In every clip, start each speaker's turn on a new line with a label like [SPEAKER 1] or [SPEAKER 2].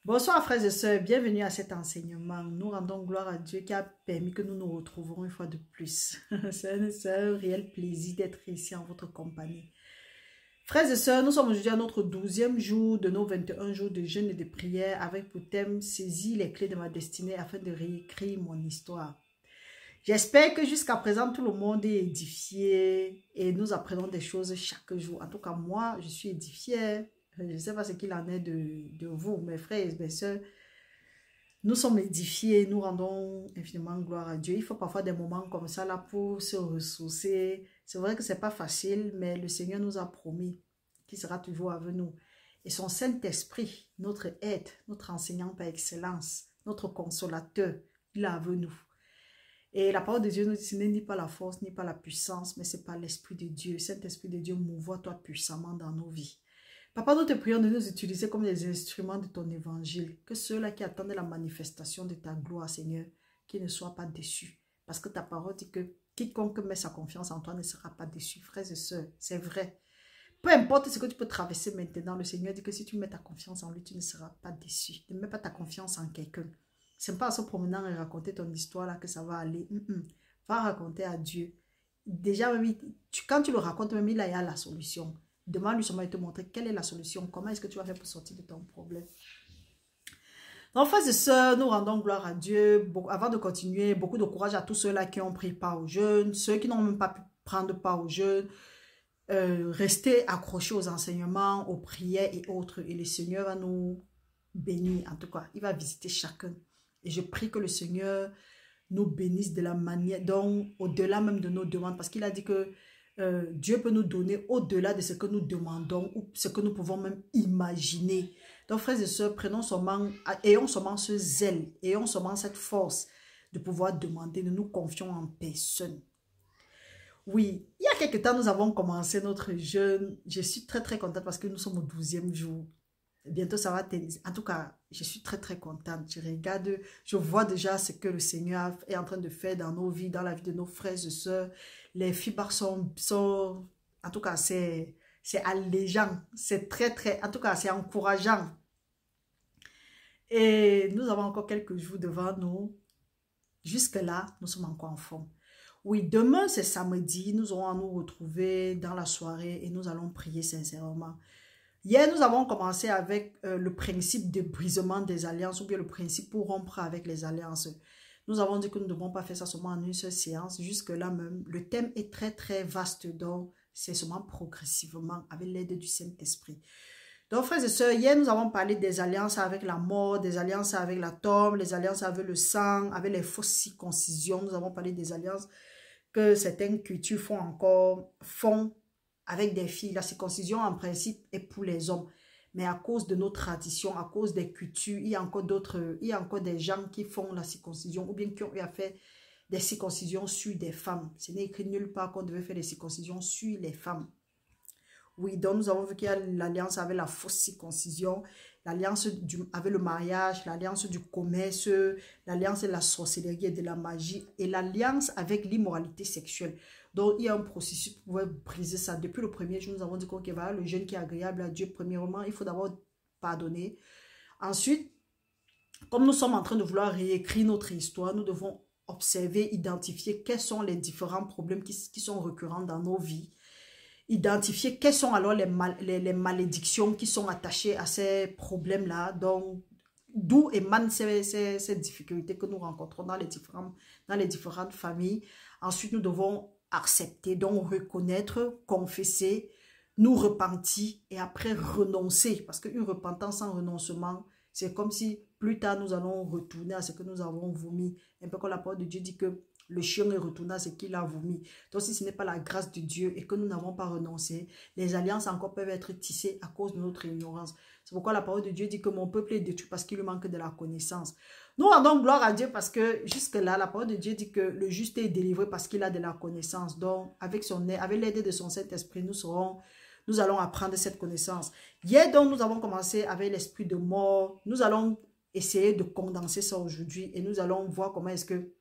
[SPEAKER 1] Bonsoir frères et sœurs, bienvenue à cet enseignement. Nous rendons gloire à Dieu qui a permis que nous nous retrouverons une fois de plus. C'est un réel plaisir d'être ici en votre compagnie. Frères et sœurs, nous sommes aujourd'hui à notre 12e jour de nos 21 jours de jeûne et de prière avec pour thème « Saisis les clés de ma destinée afin de réécrire mon histoire ». J'espère que jusqu'à présent, tout le monde est édifié et nous apprenons des choses chaque jour. En tout cas, moi, je suis édifiée. Je ne sais pas ce qu'il en est de vous, mes frères et mes sœurs. Nous sommes édifiés, nous rendons infiniment gloire à Dieu. Il faut parfois des moments comme ça là pour se ressourcer. C'est vrai que ce n'est pas facile, mais le Seigneur nous a promis qu'il sera toujours avec nous. Et son Saint-Esprit, notre aide, notre enseignant par excellence, notre consolateur, il est avec nous. Et la parole de Dieu nous dit, ce n'est ni pas la force, ni pas la puissance, mais c'est par l'Esprit de Dieu. Saint-Esprit de Dieu, mouvoie-toi puissamment dans nos vies. Papa, nous te prions de nous utiliser comme des instruments de ton évangile. Que ceux-là qui attendent la manifestation de ta gloire, Seigneur, qu'ils ne soient pas déçus. Parce que ta parole dit que quiconque met sa confiance en toi ne sera pas déçu. Frères et sœurs, c'est vrai. Peu importe ce que tu peux traverser maintenant, le Seigneur dit que si tu mets ta confiance en lui, tu ne seras pas déçu. Ne mets pas ta confiance en quelqu'un. Ce n'est pas en se promenant et raconter ton histoire là que ça va aller. Va raconter à Dieu. Déjà, même, quand tu le racontes, même il y a la solution. Demande-lui seulement de te montrer quelle est la solution. Comment est-ce que tu vas faire pour sortir de ton problème. Donc, frères et sœurs, nous rendons gloire à Dieu. Avant de continuer, beaucoup de courage à tous ceux-là qui ont pris part au jeûne. Ceux qui n'ont même pas pu prendre part au jeûne. Restez accrochés aux enseignements, aux prières et autres. Et le Seigneur va nous bénir. En tout cas, il va visiter chacun. Et je prie que le Seigneur nous bénisse de la manière, donc au-delà même de nos demandes. Parce qu'il a dit que Dieu peut nous donner au-delà de ce que nous demandons ou ce que nous pouvons même imaginer. Donc, frères et sœurs, ayons seulement ce zèle, ayons seulement cette force de pouvoir demander. Nous nous confions en personne. Oui, il y a quelques temps, nous avons commencé notre jeûne. Je suis très, très contente parce que nous sommes au 12e jour. Bientôt, ça va tenir. En tout cas, je suis très, très contente. Je regarde, je vois déjà ce que le Seigneur est en train de faire dans nos vies, dans la vie de nos frères et sœurs. Les feedbacks sont en tout cas, c'est allégeant. C'est très, très, en tout cas, c'est encourageant. Et nous avons encore quelques jours devant nous. Jusque-là, nous sommes encore en forme. Oui, demain, c'est samedi. Nous aurons à nous retrouver dans la soirée et nous allons prier sincèrement. Hier, nous avons commencé avec le principe de brisement des alliances ou bien le principe pour rompre avec les alliances. Nous avons dit que nous ne devons pas faire ça seulement en une seule séance. Jusque-là même, le thème est très très vaste, donc c'est seulement progressivement avec l'aide du Saint-Esprit. Donc frères et sœurs, hier nous avons parlé des alliances avec la mort, des alliances avec la tombe, les alliances avec le sang, avec les fausses circoncisions. Nous avons parlé des alliances que certaines cultures font avec des filles. La circoncision, en principe, est pour les hommes. Mais à cause de nos traditions, à cause des cultures, il y a encore des gens qui font la circoncision ou bien qui ont eu à faire des circoncisions sur des femmes. Ce n'est écrit nulle part qu'on devait faire des circoncisions sur les femmes. Oui, donc nous avons vu qu'il y a l'alliance avec la fausse circoncision, l'alliance avec le mariage, l'alliance du commerce, l'alliance de la sorcellerie et de la magie et l'alliance avec l'immoralité sexuelle. Donc, il y a un processus pour pouvoir briser ça. Depuis le premier jour, nous avons dit que voilà, le jeûne qui est agréable à Dieu, premièrement, il faut d'abord pardonner. Ensuite, comme nous sommes en train de vouloir réécrire notre histoire, nous devons observer, identifier quels sont les différents problèmes qui sont récurrents dans nos vies. Identifier quelles sont alors les malédictions qui sont attachées à ces problèmes-là. Donc, d'où émanent ces difficultés que nous rencontrons dans les différentes familles. Ensuite, nous devons accepter, donc reconnaître, confesser, nous repentir et après renoncer. Parce qu'une repentance sans renoncement, c'est comme si plus tard nous allons retourner à ce que nous avons vomi. Un peu comme la parole de Dieu dit que le chien est retourné à ce qu'il a vomi. Donc si ce n'est pas la grâce de Dieu et que nous n'avons pas renoncé, les alliances encore peuvent être tissées à cause de notre ignorance. C'est pourquoi la parole de Dieu dit que mon peuple est détruit parce qu'il lui manque de la connaissance. Nous rendons gloire à Dieu parce que jusque-là, la parole de Dieu dit que le juste est délivré parce qu'il a de la connaissance. Donc, avec l'aide de son Saint-Esprit, nous allons apprendre cette connaissance. Hier, donc, nous avons commencé avec l'esprit de mort. Nous allons essayer de condenser ça aujourd'hui et nous allons voir comment est-ce que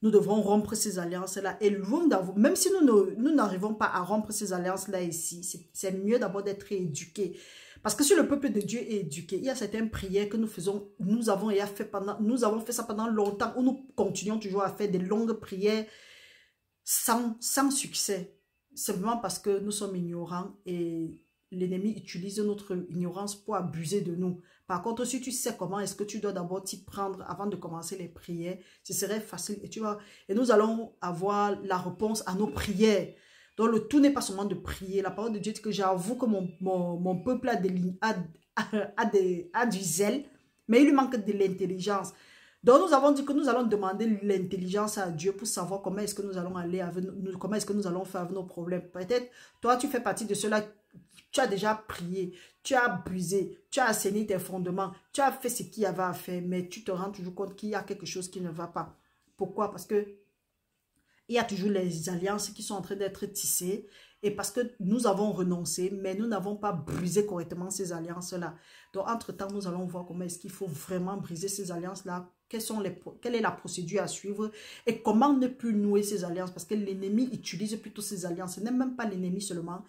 [SPEAKER 1] nous devrons rompre ces alliances-là. Et loin d'avoir, même si nous n'arrivons pas à rompre ces alliances-là ici, c'est mieux d'abord d'être éduqués. Parce que si le peuple de Dieu est éduqué, il y a certaines prières que nous faisons, nous avons fait ça pendant longtemps, où nous continuons toujours à faire des longues prières sans succès. Simplement parce que nous sommes ignorants et l'ennemi utilise notre ignorance pour abuser de nous. Par contre, si tu sais comment est-ce que tu dois d'abord t'y prendre avant de commencer les prières, ce serait facile. Et nous allons avoir la réponse à nos prières. Donc, le tout n'est pas seulement de prier. La parole de Dieu dit que j'avoue que mon peuple a du zèle, mais il lui manque de l'intelligence. Donc, nous avons dit que nous allons demander l'intelligence à Dieu pour savoir comment est-ce que nous allons aller avec nous, comment est-ce que nous allons faire avec nos problèmes. Peut-être, toi, tu fais partie de ceux-là, tu as déjà prié, tu as abusé, tu as assaini tes fondements, tu as fait ce qu'il y avait à faire, mais tu te rends toujours compte qu'il y a quelque chose qui ne va pas. Pourquoi? Parce que il y a toujours les alliances qui sont en train d'être tissées et parce que nous avons renoncé, mais nous n'avons pas brisé correctement ces alliances-là. Donc, entre-temps, nous allons voir comment est-ce qu'il faut vraiment briser ces alliances-là, quelle est la procédure à suivre et comment ne plus nouer ces alliances parce que l'ennemi utilise plutôt ces alliances. Ce n'est même pas l'ennemi seulement.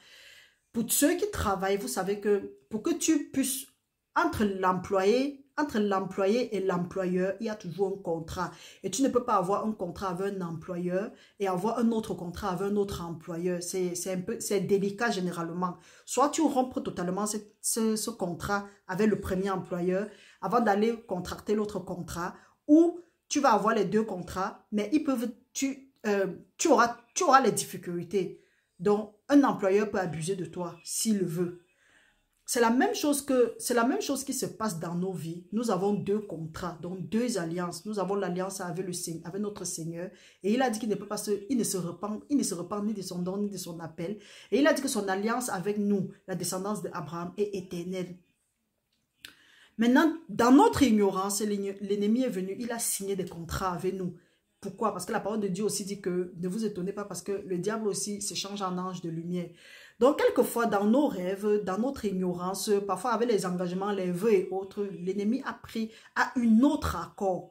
[SPEAKER 1] Pour ceux qui travaillent, vous savez que pour que tu puisses, entre l'employé et l'employeur, il y a toujours un contrat. Et tu ne peux pas avoir un contrat avec un employeur et avoir un autre contrat avec un autre employeur. C'est délicat généralement. Soit tu rompes totalement ce contrat avec le premier employeur avant d'aller contracter l'autre contrat, ou tu vas avoir les deux contrats, mais tu auras les difficultés. Donc, un employeur peut abuser de toi s'il le veut. C'est la même chose qui se passe dans nos vies. Nous avons deux contrats, donc deux alliances. Nous avons l'alliance avec notre Seigneur. Et il a dit qu'il ne peut pas il ne se repent ni de son don ni de son appel. Et il a dit que son alliance avec nous, la descendance d'Abraham, est éternelle. Maintenant, dans notre ignorance, l'ennemi est venu, il a signé des contrats avec nous. Pourquoi? Parce que la parole de Dieu aussi dit que ne vous étonnez pas parce que le diable aussi se change en ange de lumière. Donc, quelquefois, dans nos rêves, dans notre ignorance, parfois avec les engagements, les vœux et autres, l'ennemi a pris à un autre accord.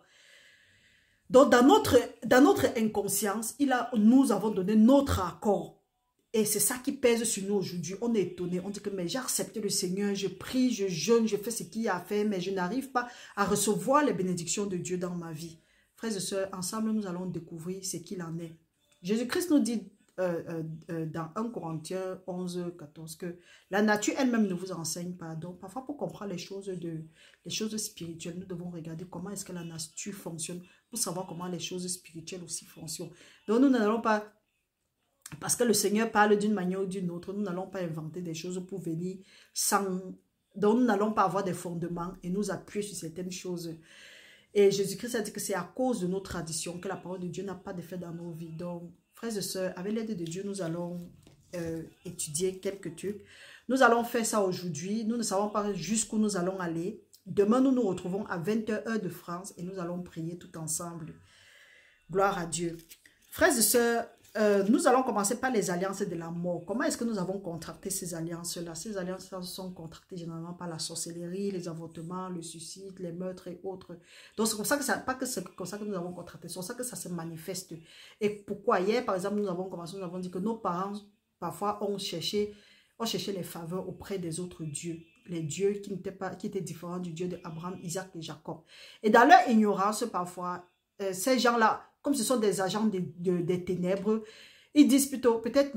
[SPEAKER 1] Donc, dans notre inconscience, nous avons donné notre accord. Et c'est ça qui pèse sur nous aujourd'hui. On est étonné. On dit que mais j'ai accepté le Seigneur, je prie, je jeûne, je fais ce qu'il y a à faire, mais je n'arrive pas à recevoir les bénédictions de Dieu dans ma vie. Frères et sœurs, ensemble, nous allons découvrir ce qu'il en est. Jésus-Christ nous dit dans 1 Corinthiens 11, 14 que la nature elle-même ne vous enseigne pas. Donc, parfois, pour comprendre les choses spirituelles, nous devons regarder comment est-ce que la nature fonctionne pour savoir comment les choses spirituelles aussi fonctionnent. Donc, nous n'allons pas... Parce que le Seigneur parle d'une manière ou d'une autre, nous n'allons pas inventer des choses pour venir sans... Donc, nous n'allons pas avoir des fondements et nous appuyer sur certaines choses. Et Jésus-Christ a dit que c'est à cause de nos traditions que la parole de Dieu n'a pas d'effet dans nos vies. Donc, frères et sœurs, avec l'aide de Dieu, nous allons étudier quelques trucs. Nous allons faire ça aujourd'hui. Nous ne savons pas jusqu'où nous allons aller. Demain, nous nous retrouvons à 20h heure de France et nous allons prier tout ensemble. Gloire à Dieu. Frères et sœurs, nous allons commencer par les alliances de la mort. Comment est-ce que nous avons contracté ces alliances-là? Ces alliances-là sont contractées généralement par la sorcellerie, les avortements, le suicide, les meurtres et autres. Donc c'est comme ça que c'est comme ça que nous avons contracté. C'est comme ça que ça se manifeste. Et pourquoi? Hier, par exemple, nous avons dit que nos parents, parfois, ont cherché les faveurs auprès des autres dieux. Les dieux qui étaient différents du Dieu d'Abraham, Isaac et Jacob. Et dans leur ignorance, parfois, ces gens-là, comme ce sont des agents des ténèbres, ils disent plutôt, peut-être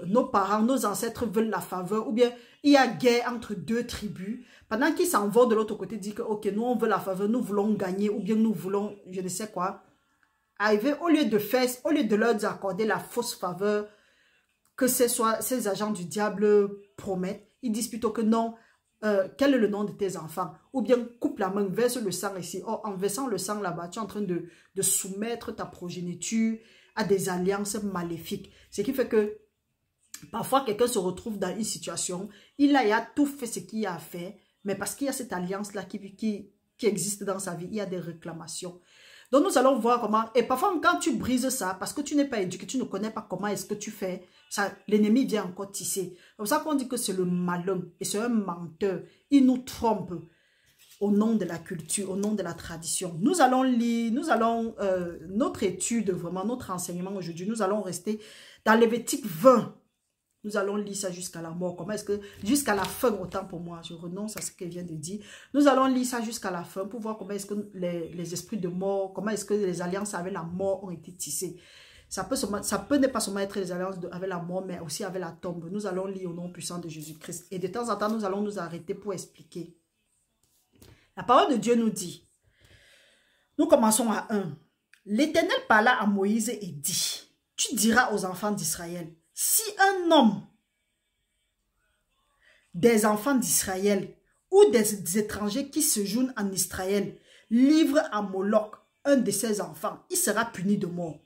[SPEAKER 1] nos parents, nos ancêtres veulent la faveur, ou bien il y a guerre entre deux tribus, pendant qu'ils s'en vont de l'autre côté, disent que, ok, nous on veut la faveur, nous voulons gagner, ou bien nous voulons, je ne sais quoi, arriver, au lieu de leur accorder la fausse faveur que ces agents du diable promettent, ils disent plutôt que non, quel est le nom de tes enfants? Ou bien coupe la main, verse le sang ici. Oh, en versant le sang là-bas, tu es en train de soumettre ta progéniture à des alliances maléfiques. Ce qui fait que parfois quelqu'un se retrouve dans une situation, il a tout fait ce qu'il a à faire, mais parce qu'il y a cette alliance-là qui existe dans sa vie, il y a des réclamations. Donc nous allons voir comment, et parfois quand tu brises ça, parce que tu n'es pas éduqué, tu ne connais pas comment est-ce que tu fais, l'ennemi vient encore tisser. C'est pour ça qu'on dit que c'est le malin, et c'est un menteur. Il nous trompe au nom de la culture, au nom de la tradition. Nous allons lire, notre étude, vraiment notre enseignement aujourd'hui, nous allons rester dans Lévitique 20. Nous allons lire ça jusqu'à la mort. Comment est-ce que, jusqu'à la fin, autant pour moi, je renonce à ce qu'elle vient de dire. Nous allons lire ça jusqu'à la fin pour voir comment est-ce que les esprits de mort, comment est-ce que les alliances avec la mort ont été tissées. Ça peut ne pas seulement être les alliances avec la mort, mais aussi avec la tombe. Nous allons lire au nom puissant de Jésus-Christ. Et de temps en temps, nous allons nous arrêter pour expliquer. La parole de Dieu nous dit, nous commençons à 1. L'Éternel parla à Moïse et dit, tu diras aux enfants d'Israël, si un homme des enfants d'Israël ou des étrangers qui séjournent en Israël livre à Moloch un de ses enfants, il sera puni de mort.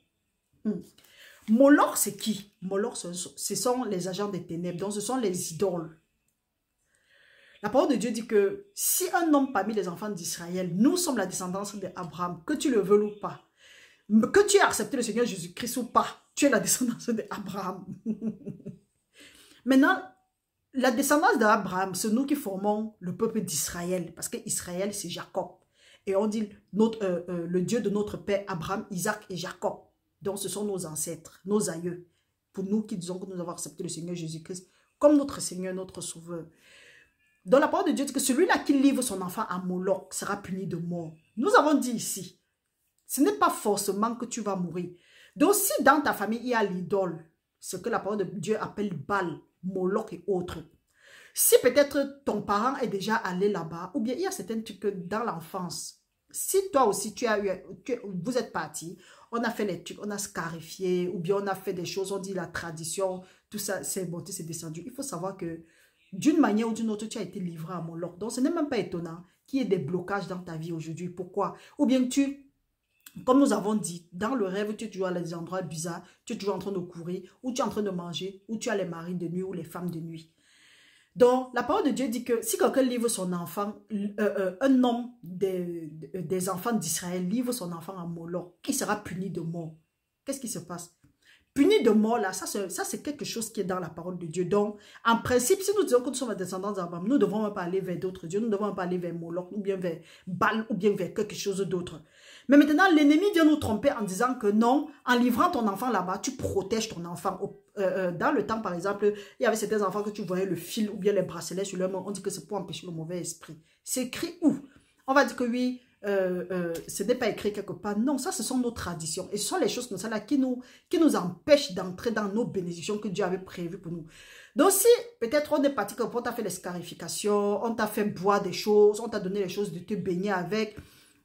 [SPEAKER 1] Moloch, c'est qui? Moloch, ce sont les agents des ténèbres, donc ce sont les idoles. La parole de Dieu dit que si un homme parmi les enfants d'Israël, nous sommes la descendance d'Abraham, que tu le veuilles ou pas, que tu aies accepté le Seigneur Jésus-Christ ou pas, tu es la descendance d'Abraham. Maintenant, la descendance d'Abraham, c'est nous qui formons le peuple d'Israël, parce que Israël, c'est Jacob. Et on dit le Dieu de notre père, Abraham, Isaac et Jacob. Donc, ce sont nos ancêtres, nos aïeux, pour nous qui disons que nous avons accepté le Seigneur Jésus-Christ comme notre Seigneur, notre Sauveur. Dans la parole de Dieu dit que celui-là qui livre son enfant à Moloch sera puni de mort. Nous avons dit ici, ce n'est pas forcément que tu vas mourir. Donc si dans ta famille il y a l'idole, ce que la parole de Dieu appelle Baal, Moloch et autres, si peut-être ton parent est déjà allé là-bas, ou bien il y a certains trucs que dans l'enfance, si toi aussi vous êtes parti, on a fait les trucs, on a scarifié, ou bien on a fait des choses, on dit la tradition, tout ça c'est monté, c'est descendu. Il faut savoir que d'une manière ou d'une autre, tu as été livré à Moloch. Donc, ce n'est même pas étonnant qu'il y ait des blocages dans ta vie aujourd'hui. Pourquoi? Ou bien comme nous avons dit, dans le rêve, tu es toujours à des endroits bizarres, tu es toujours en train de courir, ou tu es en train de manger, ou tu as les maris de nuit ou les femmes de nuit. Donc, la parole de Dieu dit que si quelqu'un livre son enfant, un homme des enfants d'Israël livre son enfant à Moloch, il sera puni de mort. Qu'est-ce qui se passe? Puni de mort, là, ça c'est quelque chose qui est dans la parole de Dieu. Donc, en principe, si nous disons que nous sommes descendants d'Abraham, nous ne devons pas aller vers d'autres dieux, nous ne devons pas aller vers Moloch, ou bien vers Baal, ou bien vers quelque chose d'autre. Mais maintenant, l'ennemi vient nous tromper en disant que non, en livrant ton enfant là-bas, tu protèges ton enfant. Dans le temps, par exemple, il y avait certains enfants que tu voyais le fil ou bien les bracelets sur leur main, on dit que c'est pour empêcher le mauvais esprit. C'est écrit où? On va dire que oui, ce n'est pas écrit quelque part. Non, ça, ce sont nos traditions. Et ce sont les choses comme ça là qui nous empêchent d'entrer dans nos bénédictions que Dieu avait prévues pour nous. Donc, si peut-être on est parti comme on t'a fait les scarifications, on t'a fait boire des choses, on t'a donné les choses de te baigner avec.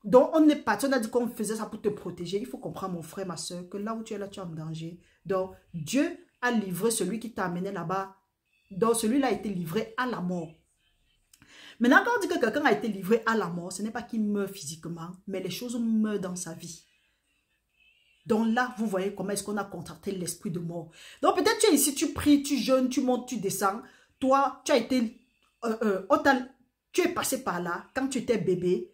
[SPEAKER 1] Donc, on est parti, on a dit qu'on faisait ça pour te protéger. Il faut comprendre, mon frère, ma soeur, que là où tu es là, tu es en danger. Donc, Dieu a livré celui qui t'a amené là-bas. Donc, celui-là a été livré à la mort. Maintenant, quand on dit que quelqu'un a été livré à la mort, ce n'est pas qu'il meurt physiquement, mais les choses meurent dans sa vie. Donc là, vous voyez comment est-ce qu'on a contracté l'esprit de mort. Donc peut-être tu es ici, tu pries, tu jeûnes, tu montes, tu descends. Toi, tu as été, tu es passé par là quand tu étais bébé.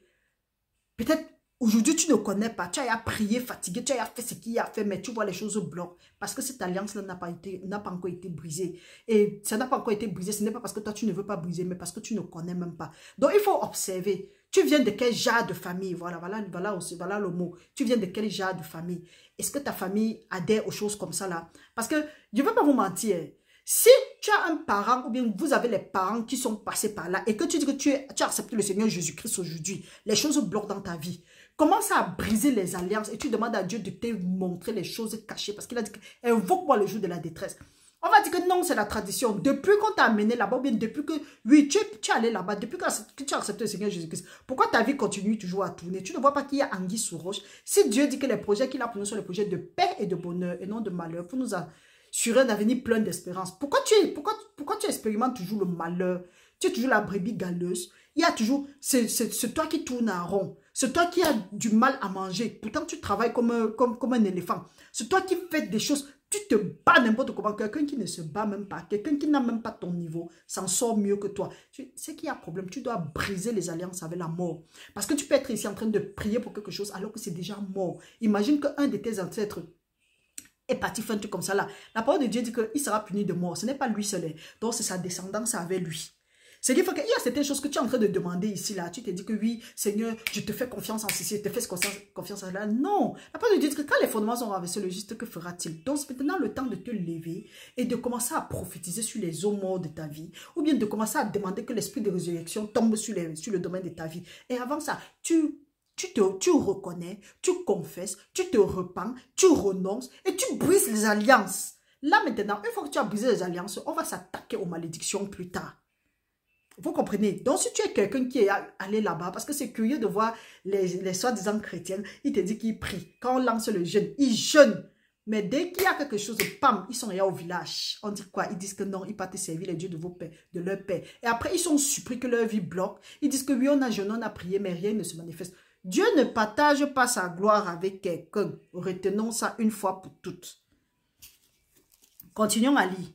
[SPEAKER 1] Peut-être aujourd'hui, tu ne connais pas. Tu as prié, fatigué, tu as fait ce qu'il a fait, mais tu vois les choses bloquent. Parce que cette alliance-là n'a pas encore été brisée. Et ça n'a pas encore été brisé. Ce n'est pas parce que toi, tu ne veux pas briser, mais parce que tu ne connais même pas. Donc, il faut observer. Tu viens de quel genre de famille? Voilà le mot. Tu viens de quel genre de famille? Est-ce que ta famille adhère aux choses comme ça là? Parce que, je ne veux pas vous mentir. Si tu as un parent ou bien vous avez les parents qui sont passés par là et que tu dis que tu as accepté le Seigneur Jésus-Christ aujourd'hui, les choses bloquent dans ta vie. Commence à briser les alliances et tu demandes à Dieu de te montrer les choses cachées parce qu'il a dit « Invoque-moi le jour de la détresse ». On va dire que non, c'est la tradition. Depuis qu'on t'a amené là-bas, ou bien depuis que, oui, tu es allé là-bas, depuis que tu as accepté le Seigneur Jésus-Christ, pourquoi ta vie continue toujours à tourner? Tu ne vois pas qu'il y a anguille sous roche. Si Dieu dit que les projets qu'il a pour nous sont les projets de paix et de bonheur et non de malheur, pour nous assurer un avenir plein d'espérance, pourquoi tu expérimentes toujours le malheur? Tu es toujours la brebis galeuse. Il y a toujours, c'est toi qui tournes en rond. C'est toi qui as du mal à manger. Pourtant, tu travailles comme un éléphant. C'est toi qui fais des choses. Tu te bats n'importe comment. Quelqu'un qui ne se bat même pas, quelqu'un qui n'a même pas ton niveau, s'en sort mieux que toi. C'est qu'il y a un problème. Tu dois briser les alliances avec la mort. Parce que tu peux être ici en train de prier pour quelque chose alors que c'est déjà mort. Imagine qu'un de tes ancêtres est parti faire un truc comme ça là. La parole de Dieu dit qu'il sera puni de mort. Ce n'est pas lui seul. Donc, c'est sa descendance avec lui. Ce qui fait qu'il y a certaines choses que tu es en train de demander ici, là. Tu te dis que oui, Seigneur, je te fais confiance en ceci, je te fais confiance en cela. Non. La parole de Dieu dit que quand les fondements sont renversés, le juste, que fera-t-il? Donc, c'est maintenant le temps de te lever et de commencer à prophétiser sur les eaux mortes de ta vie. Ou bien de commencer à demander que l'esprit de résurrection tombe sur le domaine de ta vie. Et avant ça, tu reconnais, tu confesses, tu te repens, tu renonces et tu brises les alliances. Là maintenant, une fois que tu as brisé les alliances, on va s'attaquer aux malédictions plus tard. Vous comprenez? Donc, si tu es quelqu'un qui est allé là-bas, parce que c'est curieux de voir les soi-disant chrétiens, ils te disent qu'ils prient. Quand on lance le jeûne, ils jeûnent. Mais dès qu'il y a quelque chose, pam, ils sont là au village. On dit quoi? Ils disent que non, ils partent servir les dieux de vos pères, de leur père. Et après, ils sont surpris que leur vie bloque. Ils disent que oui, on a jeûné, on a prié, mais rien ne se manifeste. Dieu ne partage pas sa gloire avec quelqu'un. Retenons ça une fois pour toutes. Continuons à lire.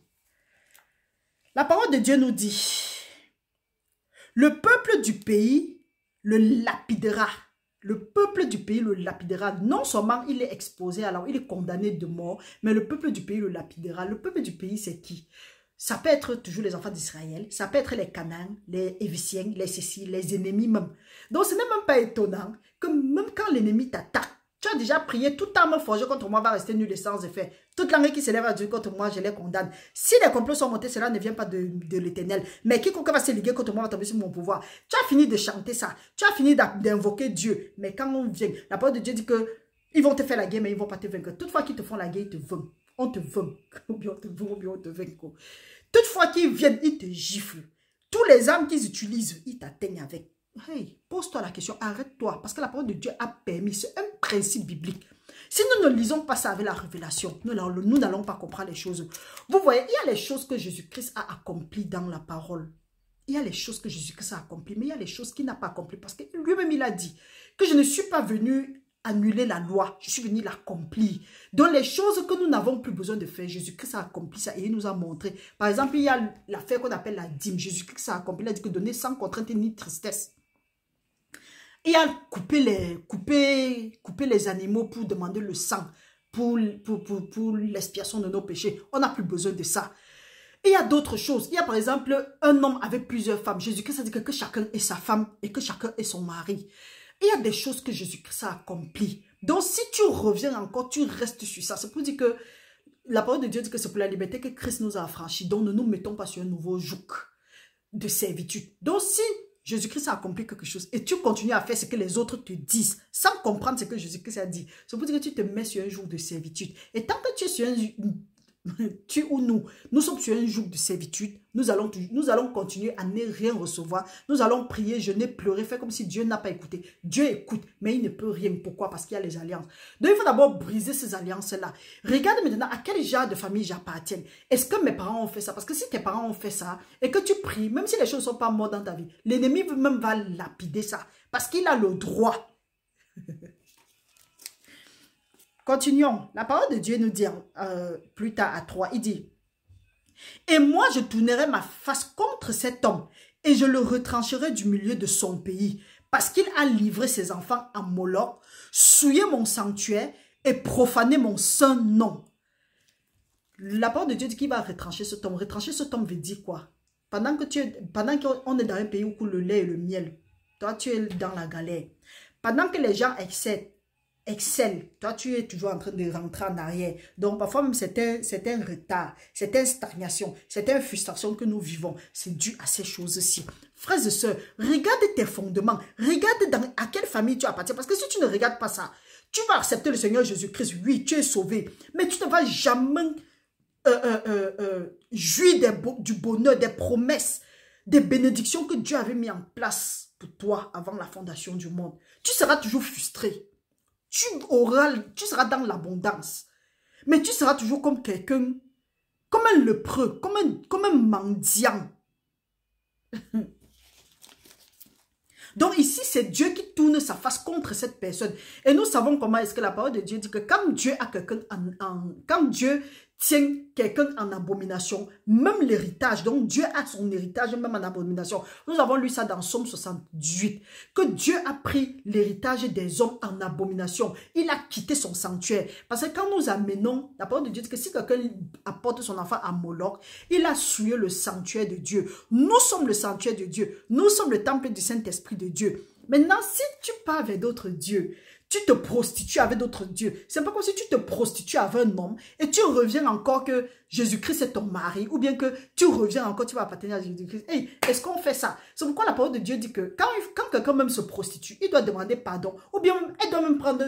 [SPEAKER 1] La parole de Dieu nous dit... Le peuple du pays le lapidera. Le peuple du pays le lapidera. Non seulement il est exposé, alors il est condamné de mort, mais le peuple du pays le lapidera. Le peuple du pays, c'est qui? Ça peut être toujours les enfants d'Israël, ça peut être les Canaans, les Éviciens, les Cécis, les ennemis même. Donc ce n'est même pas étonnant que même quand l'ennemi t'attaque, tu as déjà prié, toute arme forgée contre moi va rester nulle et sans effet. Toute langue qui s'élève à Dieu contre moi, je les condamne. Si les complots sont montés, cela ne vient pas de l'Éternel. Mais quiconque va se liguer contre moi va tomber sur mon pouvoir. Tu as fini de chanter ça. Tu as fini d'invoquer Dieu. Mais quand on vient, la parole de Dieu dit que ils vont te faire la guerre, mais ils ne vont pas te vaincre. Toutefois qu'ils te font la guerre, ils te vainquent. On te vainc. Ou bien on te vainc, ou bien on te vainc. Toutefois qu'ils viennent, ils te giflent. Tous les armes qu'ils utilisent, ils t'atteignent avec. Hey, pose-toi la question, arrête-toi, parce que la parole de Dieu a permis, c'est un principe biblique. Si nous ne lisons pas ça avec la révélation, nous n'allons pas comprendre les choses. Vous voyez, il y a les choses que Jésus-Christ a accomplies dans la parole. Il y a les choses que Jésus-Christ a accomplies, mais il y a les choses qu'il n'a pas accomplies, parce que lui-même il a dit que je ne suis pas venu annuler la loi, je suis venu l'accomplir. Donc les choses que nous n'avons plus besoin de faire, Jésus-Christ a accompli ça et il nous a montré. Par exemple, il y a l'affaire qu'on appelle la dîme. Jésus-Christ a accompli, il a dit que donner sans contrainte ni tristesse. Il a coupé les animaux pour demander le sang, pour l'expiation de nos péchés. On n'a plus besoin de ça. Et il y a d'autres choses. Il y a par exemple un homme avec plusieurs femmes. Jésus-Christ a dit que chacun est sa femme et que chacun est son mari. Il y a des choses que Jésus-Christ a accomplies. Donc si tu reviens encore, tu restes sur ça. C'est pour dire que la parole de Dieu dit que c'est pour la liberté que Christ nous a affranchis. Donc ne nous mettons pas sur un nouveau joug de servitude. Donc si Jésus-Christ a accompli quelque chose et tu continues à faire ce que les autres te disent sans comprendre ce que Jésus-Christ a dit, c'est pour dire que tu te mets sur un joug de servitude. Et tant que tu es sur un tu ou nous sommes sur un joug de servitude, nous allons continuer à ne rien recevoir. Nous allons prier, jeûner, pleurer, faire comme si Dieu n'a pas écouté. Dieu écoute, mais il ne peut rien. Pourquoi? Parce qu'il y a les alliances. Donc il faut d'abord briser ces alliances-là. Regarde maintenant à quel genre de famille j'appartiens. Est-ce que mes parents ont fait ça? Parce que si tes parents ont fait ça et que tu pries, même si les choses ne sont pas mortes dans ta vie, l'ennemi même va lapider ça. Parce qu'il a le droit. Continuons. La parole de Dieu nous dit plus tard à 3, il dit « Et moi je tournerai ma face contre cet homme et je le retrancherai du milieu de son pays parce qu'il a livré ses enfants à Moloch, souillé mon sanctuaire et profané mon saint nom. » La parole de Dieu dit qu'il va retrancher cet homme. Retrancher cet homme veut dire quoi? Pendant qu'on est dans un pays où coule le lait et le miel, toi tu es dans la galère. Pendant que les gens excellent, toi tu es toujours en train de rentrer en arrière. Donc parfois même c'est un retard, c'est une stagnation, c'est une frustration que nous vivons. C'est dû à ces choses-ci. Frères et sœurs, regarde tes fondements, regarde à quelle famille tu appartiens. Parce que si tu ne regardes pas ça, tu vas accepter le Seigneur Jésus-Christ, oui, tu es sauvé. Mais tu ne vas jamais jouir du bonheur, des promesses, des bénédictions que Dieu avait mis en place pour toi avant la fondation du monde. Tu seras toujours frustré. Tu seras dans l'abondance. Mais tu seras toujours comme quelqu'un, comme un lépreux, comme un mendiant. Donc ici, c'est Dieu qui tourne sa face contre cette personne. Et nous savons comment est-ce que la parole de Dieu dit que quand Dieu a quelqu'un, quand Dieu tient quelqu'un en abomination, même l'héritage, donc Dieu a son héritage même en abomination. Nous avons lu ça dans Somme 78, que Dieu a pris l'héritage des hommes en abomination. Il a quitté son sanctuaire. Parce que quand nous amenons, la parole de Dieu dit que si quelqu'un apporte son enfant à Moloch, il a souillé le sanctuaire de Dieu. Nous sommes le sanctuaire de Dieu. Nous sommes le temple du Saint-Esprit de Dieu. Maintenant, si tu pars avec d'autres dieux, tu te prostitues avec d'autres dieux. C'est pas comme si tu te prostitues avec un homme et tu reviens encore que Jésus-Christ est ton mari, ou bien que tu reviens encore, tu vas appartenir à Jésus-Christ. Hey, est-ce qu'on fait ça? C'est pourquoi la parole de Dieu dit que quand quelqu'un même se prostitue, il doit demander pardon, ou bien elle doit même prendre,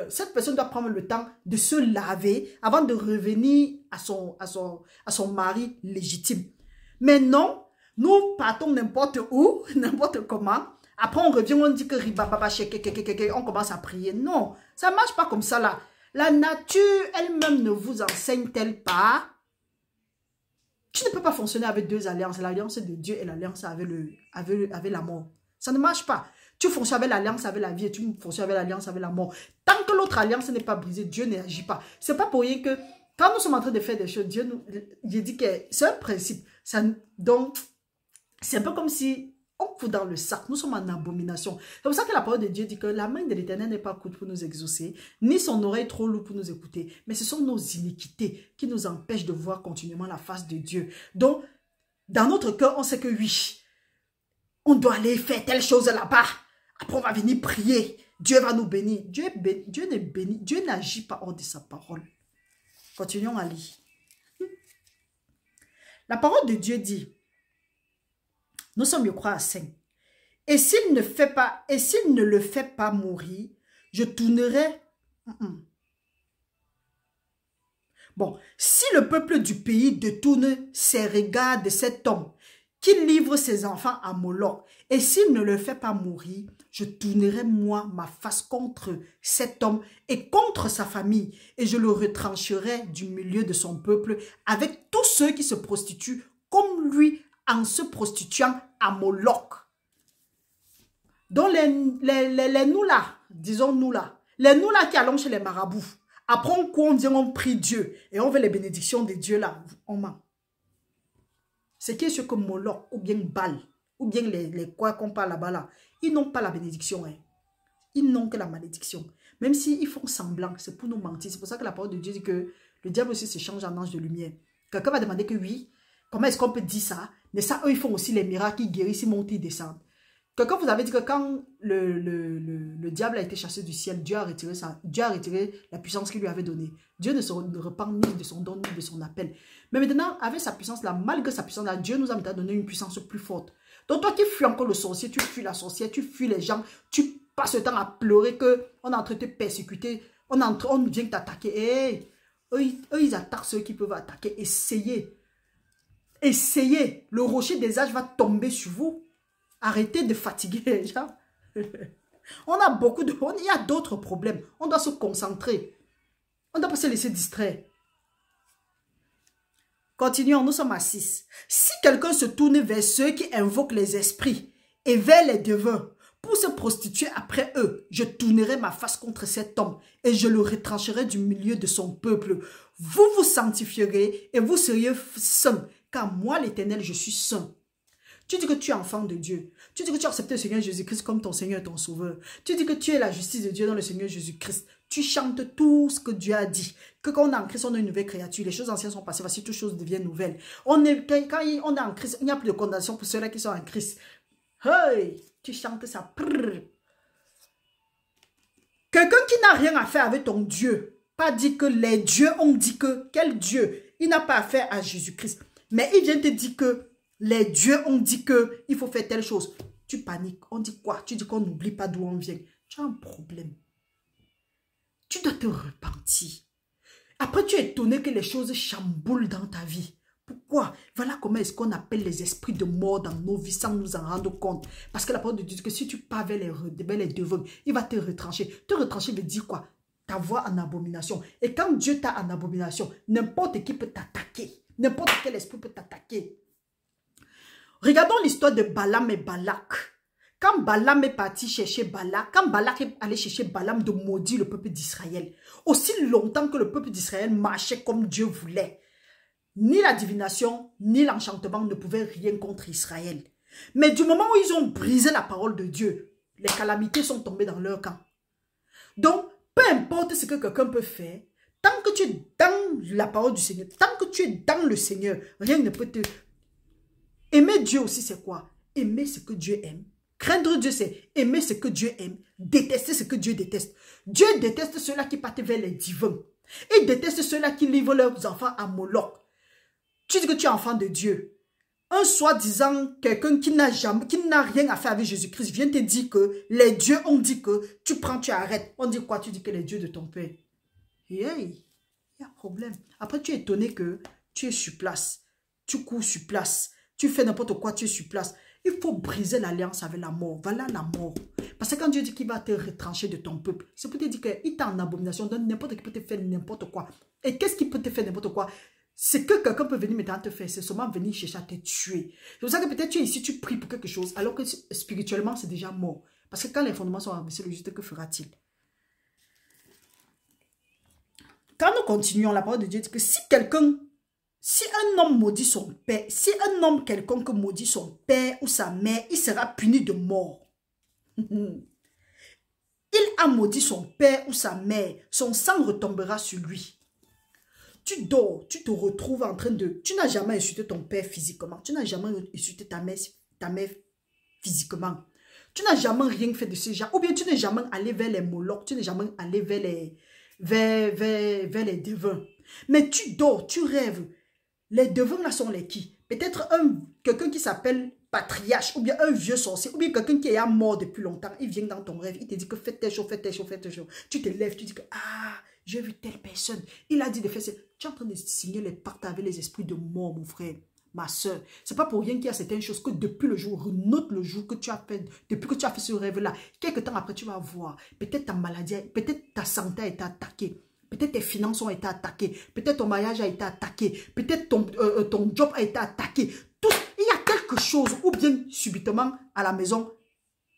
[SPEAKER 1] cette personne doit prendre le temps de se laver avant de revenir à son mari légitime. Mais non, nous partons n'importe où, n'importe comment. Après, on revient, on dit que on commence à prier. Non, ça ne marche pas comme ça là. La nature elle-même ne vous enseigne-t-elle pas? Tu ne peux pas fonctionner avec deux alliances, l'alliance de Dieu et l'alliance avec la mort. Ça ne marche pas. Tu fonctionnes avec l'alliance avec la vie et tu fonctionnes avec l'alliance avec la mort. Tant que l'autre alliance n'est pas brisée, Dieu n'agit pas. Ce n'est pas pour rien que quand nous sommes en train de faire des choses, Dieu nous dit que c'est un principe. Donc, c'est un peu comme si on fout dans le sac, nous sommes en abomination. C'est pour ça que la parole de Dieu dit que la main de l'Éternel n'est pas courte pour nous exaucer, ni son oreille trop lourde pour nous écouter. Mais ce sont nos iniquités qui nous empêchent de voir continuellement la face de Dieu. Donc, dans notre cœur, on sait que oui, on doit aller faire telle chose là-bas. Après, on va venir prier. Dieu va nous bénir. Dieu n'est béni. Dieu n'agit pas hors de sa parole. Continuons à lire. La parole de Dieu dit, nous sommes, je crois, à 5. Et s'il ne le fait pas mourir, je tournerai. Bon, si le peuple du pays détourne ses regards de cet homme, qu'il livre ses enfants à Moloch, et s'il ne le fait pas mourir, je tournerai moi ma face contre cet homme et contre sa famille, et je le retrancherai du milieu de son peuple avec tous ceux qui se prostituent comme lui, en se prostituant à Moloch. Donc les nous là, disons nous là, les nous là qui allons chez les marabouts, après on vient, on prie Dieu et on veut les bénédictions de Dieu là, on ment. C'est qui est ce que Moloch ou bien Baal, ou bien les quoi qu'on parle là-bas là, ils n'ont pas la bénédiction. Hein. Ils n'ont que la malédiction. Même s'ils font semblant, c'est pour nous mentir. C'est pour ça que la parole de Dieu dit que le diable aussi se change en ange de lumière. Quelqu'un va demander que oui, comment est-ce qu'on peut dire ça? Mais ça, eux, ils font aussi les miracles, ils guérissent, ils montent, ils descendent. Quelqu'un vous avait dit que quand le diable a été chassé du ciel, Dieu a retiré la puissance qu'il lui avait donnée. Dieu ne se repent ni de son don, ni de son appel. Mais maintenant, avec sa puissance-là, malgré sa puissance-là, Dieu nous a donné une puissance plus forte. Donc toi qui fuis encore le sorcier, tu fuis la sorcière, tu fuis les gens, tu passes le temps à pleurer qu'on est en train de te persécuter, on vient t'attaquer. Hey, eux, ils attaquent ceux qui peuvent attaquer. Essayez. Essayez, le rocher des âges va tomber sur vous. Arrêtez de fatiguer les gens. On a il y a d'autres problèmes. On doit se concentrer. On ne doit pas se laisser distraire. Continuons, nous sommes à 6. Si quelqu'un se tourne vers ceux qui invoquent les esprits et vers les devins pour se prostituer après eux, je tournerai ma face contre cet homme et je le retrancherai du milieu de son peuple. Vous vous sanctifierez et vous seriez saints. Car moi, l'Éternel, je suis saint. Tu dis que tu es enfant de Dieu. Tu dis que tu as accepté le Seigneur Jésus-Christ comme ton Seigneur et ton Sauveur. Tu dis que tu es la justice de Dieu dans le Seigneur Jésus-Christ. Tu chantes tout ce que Dieu a dit. Que quand on est en Christ, on est une nouvelle créature. Les choses anciennes sont passées. Voici, toutes choses deviennent nouvelles. Quand on est en Christ, il n'y a plus de condamnation pour ceux-là qui sont en Christ. Hey, tu chantes ça. Quelqu'un qui n'a rien à faire avec ton Dieu. Pas dit que les dieux ont dit que. Quel Dieu? Il n'a pas affaire à Jésus-Christ. Mais il vient te dire que les dieux ont dit qu'il faut faire telle chose. Tu paniques. On dit quoi? Tu dis qu'on n'oublie pas d'où on vient. Tu as un problème. Tu dois te repentir. Après, tu es étonné que les choses chamboulent dans ta vie. Pourquoi? Voilà comment est-ce qu'on appelle les esprits de mort dans nos vies sans nous en rendre compte. Parce que la parole de Dieu dit que si tu pars vers les devins, il va te retrancher. Te retrancher veut dire quoi? Ta voix en abomination. Et quand Dieu t'a en abomination, n'importe qui peut t'attaquer. N'importe quel esprit peut t'attaquer. Regardons l'histoire de Balaam et Balak. Quand Balaam est parti chercher Balak, quand Balak est allé chercher Balaam de maudire le peuple d'Israël, aussi longtemps que le peuple d'Israël marchait comme Dieu voulait, ni la divination, ni l'enchantement ne pouvaient rien contre Israël. Mais du moment où ils ont brisé la parole de Dieu, les calamités sont tombées dans leur camp. Donc, peu importe ce que quelqu'un peut faire, tant que tu es dans la parole du Seigneur, tant que tu es dans le Seigneur, rien ne peut te... Aimer Dieu aussi, c'est quoi? Aimer ce que Dieu aime. Craindre Dieu, c'est aimer ce que Dieu aime. Détester ce que Dieu déteste. Dieu déteste ceux-là qui partent vers les divins. Il déteste ceux-là qui livrent leurs enfants à Moloch. Tu dis que tu es enfant de Dieu. Un soi-disant quelqu'un qui n'a rien à faire avec Jésus-Christ vient te dire que les dieux ont dit que tu prends, tu arrêtes. On dit quoi? Tu dis que les dieux de ton père. Hey, il y a problème. Après, tu es étonné que tu es sur place. Tu cours sur place. Tu fais n'importe quoi, tu es sur place. Il faut briser l'alliance avec la mort. Voilà la mort. Parce que quand Dieu dit qu'il va te retrancher de ton peuple, c'est pour te dire qu'il t'a en abomination. Donc n'importe qui peut te faire n'importe quoi. Et qu'est-ce qui peut te faire n'importe quoi? Ce que quelqu'un peut venir maintenant te faire, c'est seulement venir chercher à te tuer. C'est pour ça que peut-être tu es ici, tu pries pour quelque chose, alors que spirituellement, c'est déjà mort. Parce que quand les fondements sont abaissés, le juste, que fera-t-il? Quand nous continuons, la parole de Dieu dit que si un homme maudit son père, si un homme quelconque maudit son père ou sa mère, il sera puni de mort. Il a maudit son père ou sa mère, son sang retombera sur lui. Tu dors, tu te retrouves en train de... Tu n'as jamais insulté ton père physiquement. Tu n'as jamais insulté ta mère physiquement. Tu n'as jamais rien fait de ce genre. Ou bien tu n'es jamais allé vers les molochs. Tu n'es jamais allé vers les devins. Mais tu dors, tu rêves. Les devins là sont les qui? Peut-être quelqu'un qui s'appelle patriarche, ou bien un vieux sorcier, ou bien quelqu'un qui est mort depuis longtemps. Il vient dans ton rêve, il te dit que fais telle chose, fais telle chose, fais telle chose. Tu te lèves, tu dis que j'ai vu telle personne. Il a dit de faire ça. Tu es en train de signer les pactes avec les esprits de mort, mon frère, ma soeur. C'est pas pour rien qu'il y a certaines choses que depuis le jour, note le jour que tu as fait, depuis que tu as fait ce rêve-là, quelques temps après, tu vas voir. Peut-être ta maladie, peut-être ta santé a été attaquée. Peut-être tes finances ont été attaquées. Peut-être ton mariage a été attaqué. Peut-être ton job a été attaqué. Tout, il y a quelque chose. Ou bien, subitement, à la maison,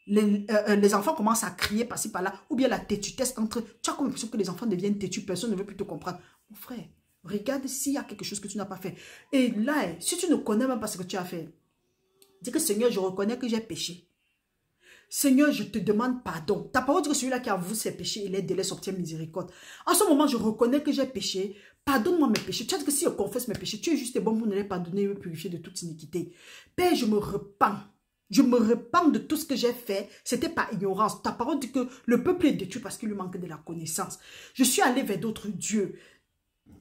[SPEAKER 1] les enfants commencent à crier par-ci, par-là. Ou bien la têtutesse entre... Tu as comme l'impression que les enfants deviennent têtus. Personne ne veut plus te comprendre. Mon frère, regarde s'il y a quelque chose que tu n'as pas fait. Et là, si tu ne connais même pas ce que tu as fait, dis que Seigneur, je reconnais que j'ai péché. Seigneur, je te demande pardon. Ta parole dit que celui-là qui avoue ses péchés et les délais s'obtient miséricorde. En ce moment, je reconnais que j'ai péché. Pardonne-moi mes péchés. Tu as dit que si je confesse mes péchés, tu es juste et bon pour me les pardonner et me purifier de toute iniquité. Père, je me repens. Je me repens de tout ce que j'ai fait. C'était par ignorance. Ta parole dit que le peuple est détruit parce qu'il lui manque de la connaissance. Je suis allé vers d'autres dieux.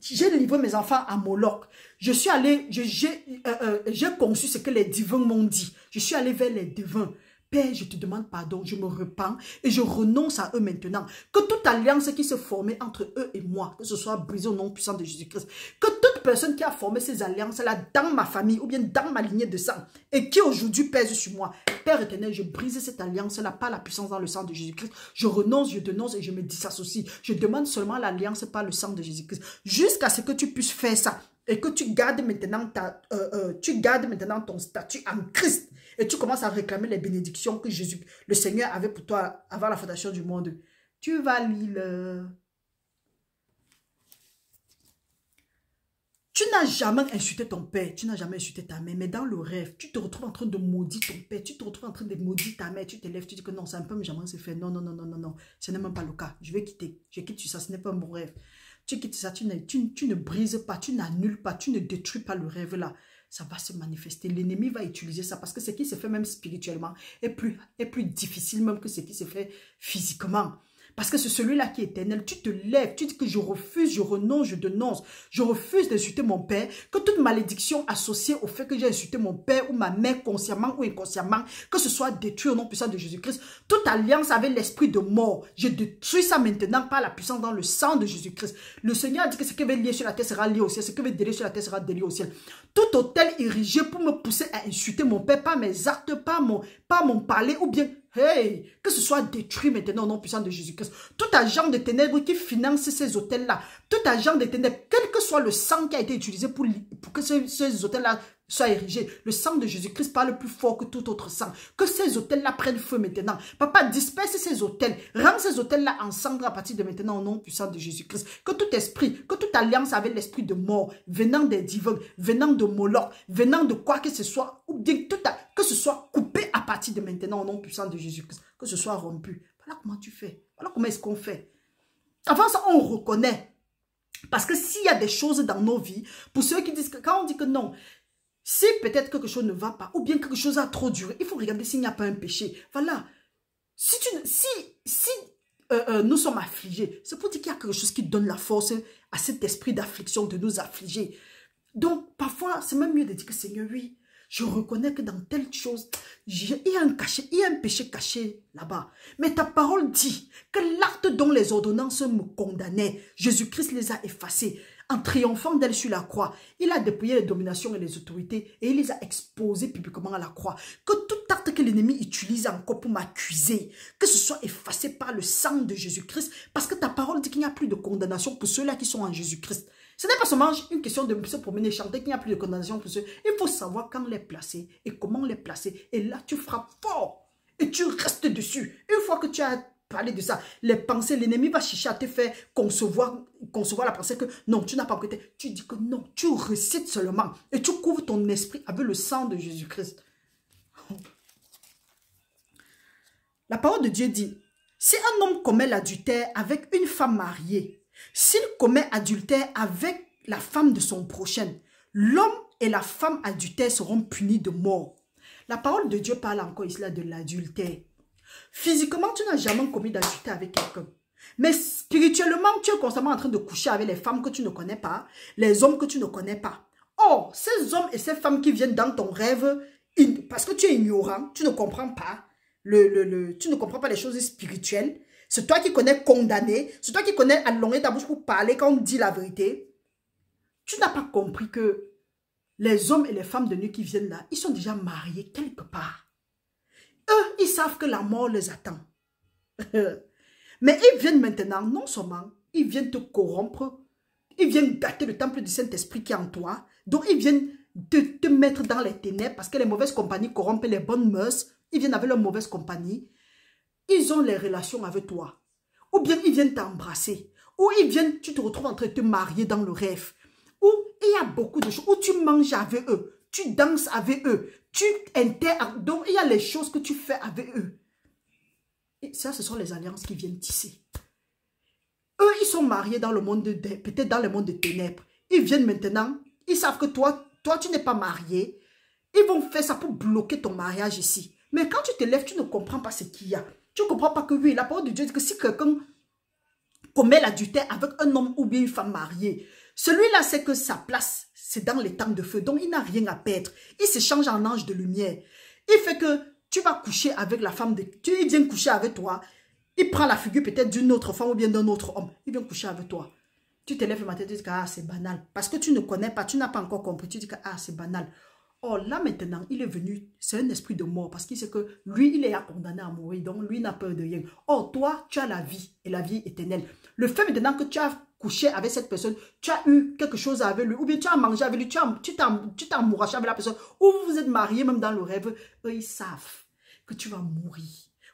[SPEAKER 1] J'ai livré mes enfants à Moloch. Je suis allé, j'ai conçu ce que les divins m'ont dit. Je suis allé vers les divins. Père, je te demande pardon, je me repens et je renonce à eux maintenant. Que toute alliance qui se formait entre eux et moi, que ce soit brisée au nom puissant de Jésus-Christ, que toute personne qui a formé ces alliances-là dans ma famille ou bien dans ma lignée de sang et qui aujourd'hui pèse sur moi, Père éternel, je brise cette alliance-là par la puissance dans le sang de Jésus-Christ. Je renonce, je dénonce et je me disassocie. Je demande seulement l'alliance par le sang de Jésus-Christ jusqu'à ce que tu puisses faire ça. Et que tu gardes maintenant ton statut en Christ. Et tu commences à réclamer les bénédictions que Jésus, le Seigneur avait pour toi avant la fondation du monde. Tu vas lire. Tu n'as jamais insulté ton père, tu n'as jamais insulté ta mère, mais dans le rêve, tu te retrouves en train de maudire ton père, tu te retrouves en train de maudire ta mère, tu te lèves, tu dis que non, c'est un peu, mais jamais c'est fait. Non, non, non, non, non, non, ce n'est même pas le cas. Je vais quitter, je quitte ça, ce n'est pas mon rêve. Tu quittes ça, tu ne brises pas, tu n'annules pas, tu ne détruis pas le rêve là. Ça va se manifester. L'ennemi va utiliser ça parce que ce qui se fait même spirituellement est plus difficile même que ce qui se fait physiquement. Parce que c'est celui-là qui est éternel. Tu te lèves, tu dis que je refuse, je renonce, je dénonce. Je refuse d'insulter mon père. Que toute malédiction associée au fait que j'ai insulté mon père ou ma mère consciemment ou inconsciemment, que ce soit détruit au nom puissant de Jésus-Christ. Toute alliance avec l'esprit de mort, je détruis ça maintenant par la puissance dans le sang de Jésus-Christ. Le Seigneur a dit que ce qui veut lier sur la terre sera lié au ciel. Ce qui veut délier sur la terre sera délié au ciel. Tout autel érigé pour me pousser à insulter mon père par mes actes, par mon parler ou bien... Hey, que ce soit détruit maintenant au nom puissant de Jésus-Christ. Tout agent de ténèbres qui finance ces hôtels-là, tout agent de ténèbres, quel que soit le sang qui a été utilisé pour que ces hôtels-là soit érigé. Le sang de Jésus-Christ parle plus fort que tout autre sang. Que ces autels-là prennent feu maintenant. Papa, disperse ces autels. Rends ces autels-là ensemble à partir de maintenant au nom puissant de Jésus-Christ. Que tout esprit, que toute alliance avec l'esprit de mort, venant des divins, venant de Moloch, venant de quoi que ce soit, ou bien que ce soit coupé à partir de maintenant au nom puissant de Jésus-Christ. Que ce soit rompu. Voilà comment tu fais. Voilà comment est-ce qu'on fait. Avant ça, on reconnaît. Parce que s'il y a des choses dans nos vies, pour ceux qui disent que quand on dit que non, si peut-être quelque chose ne va pas, ou bien quelque chose a trop duré, il faut regarder s'il n'y a pas un péché. Voilà. Si nous sommes affligés, c'est pour dire qu'il y a quelque chose qui donne la force à cet esprit d'affliction de nous affliger. Donc, parfois, c'est même mieux de dire que Seigneur, oui, je reconnais que dans telle chose, il y a un péché caché là-bas. Mais ta parole dit que l'acte dont les ordonnances me condamnaient, Jésus-Christ les a effacés. En triomphant d'elle sur la croix, il a dépouillé les dominations et les autorités et il les a exposées publiquement à la croix. Que tout acte que l'ennemi utilise encore pour m'accuser, que ce soit effacé par le sang de Jésus-Christ, parce que ta parole dit qu'il n'y a plus de condamnation pour ceux-là qui sont en Jésus-Christ. Ce n'est pas seulement une question de se promener, chanter qu'il n'y a plus de condamnation pour ceux. Il faut savoir quand les placer et comment les placer. Et là, tu frappes fort et tu restes dessus. Une fois que tu as parlé de ça, les pensées, l'ennemi va chercher à te faire concevoir la pensée que non, tu n'as pas prêté. Tu dis que non, tu récites seulement et tu couvres ton esprit avec le sang de Jésus-Christ. La parole de Dieu dit, si un homme commet l'adultère avec une femme mariée, s'il commet adultère avec la femme de son prochain, l'homme et la femme adultère seront punis de mort. La parole de Dieu parle encore ici là de l'adultère. Physiquement, tu n'as jamais commis d'adultère avec quelqu'un. Mais spirituellement, tu es constamment en train de coucher avec les femmes que tu ne connais pas, les hommes que tu ne connais pas. Or, ces hommes et ces femmes qui viennent dans ton rêve, parce que tu es ignorant, tu ne comprends pas, tu ne comprends pas les choses spirituelles. C'est toi qui connais condamner. C'est toi qui connais allonger ta bouche pour parler quand on dit la vérité. Tu n'as pas compris que les hommes et les femmes de nuit qui viennent là, ils sont déjà mariés quelque part. Eux, ils savent que la mort les attend. Mais ils viennent maintenant, non seulement, ils viennent te corrompre, ils viennent gâter le temple du Saint-Esprit qui est en toi. Donc, ils viennent te mettre dans les ténèbres parce que les mauvaises compagnies corrompent les bonnes mœurs. Ils viennent avec leur mauvaise compagnie. Ils ont les relations avec toi. Ou bien ils viennent t'embrasser. Ou ils viennent, tu te retrouves en train de te marier dans le rêve. Ou il y a beaucoup de choses. Où tu manges avec eux. Tu danses avec eux. Tu interagis. Donc il y a les choses que tu fais avec eux. Et ça, ce sont les alliances qui viennent tisser. Eux, ils sont mariés dans le monde peut-être dans le monde de ténèbres. Ils viennent maintenant. Ils savent que toi, tu n'es pas marié. Ils vont faire ça pour bloquer ton mariage ici. Mais quand tu te lèves, tu ne comprends pas ce qu'il y a. Tu ne comprends pas que oui, la parole de Dieu dit que si quelqu'un commet l'adultère avec un homme ou bien une femme mariée, celui-là sait que sa place, c'est dans les temps de feu. Donc, il n'a rien à perdre. Il se change en ange de lumière. Il fait que tu vas coucher avec la femme, il vient coucher avec toi. Il prend la figure peut-être d'une autre femme ou bien d'un autre homme. Il vient coucher avec toi. Tu te lèves le matin, tu dis que ah, c'est banal. Parce que tu ne connais pas, tu n'as pas encore compris. Tu dis que ah, c'est banal. Oh, là maintenant, il est venu, c'est un esprit de mort parce qu'il sait que lui, il est condamné à mourir, donc lui n'a peur de rien. Oh, toi, tu as la vie et la vie éternelle. Le fait maintenant que tu as couché avec cette personne, tu as eu quelque chose avec lui, ou bien tu as mangé avec lui, tu t'es amouraché avec la personne, ou vous vous êtes mariés même dans le rêve, eux, ils savent que tu vas mourir.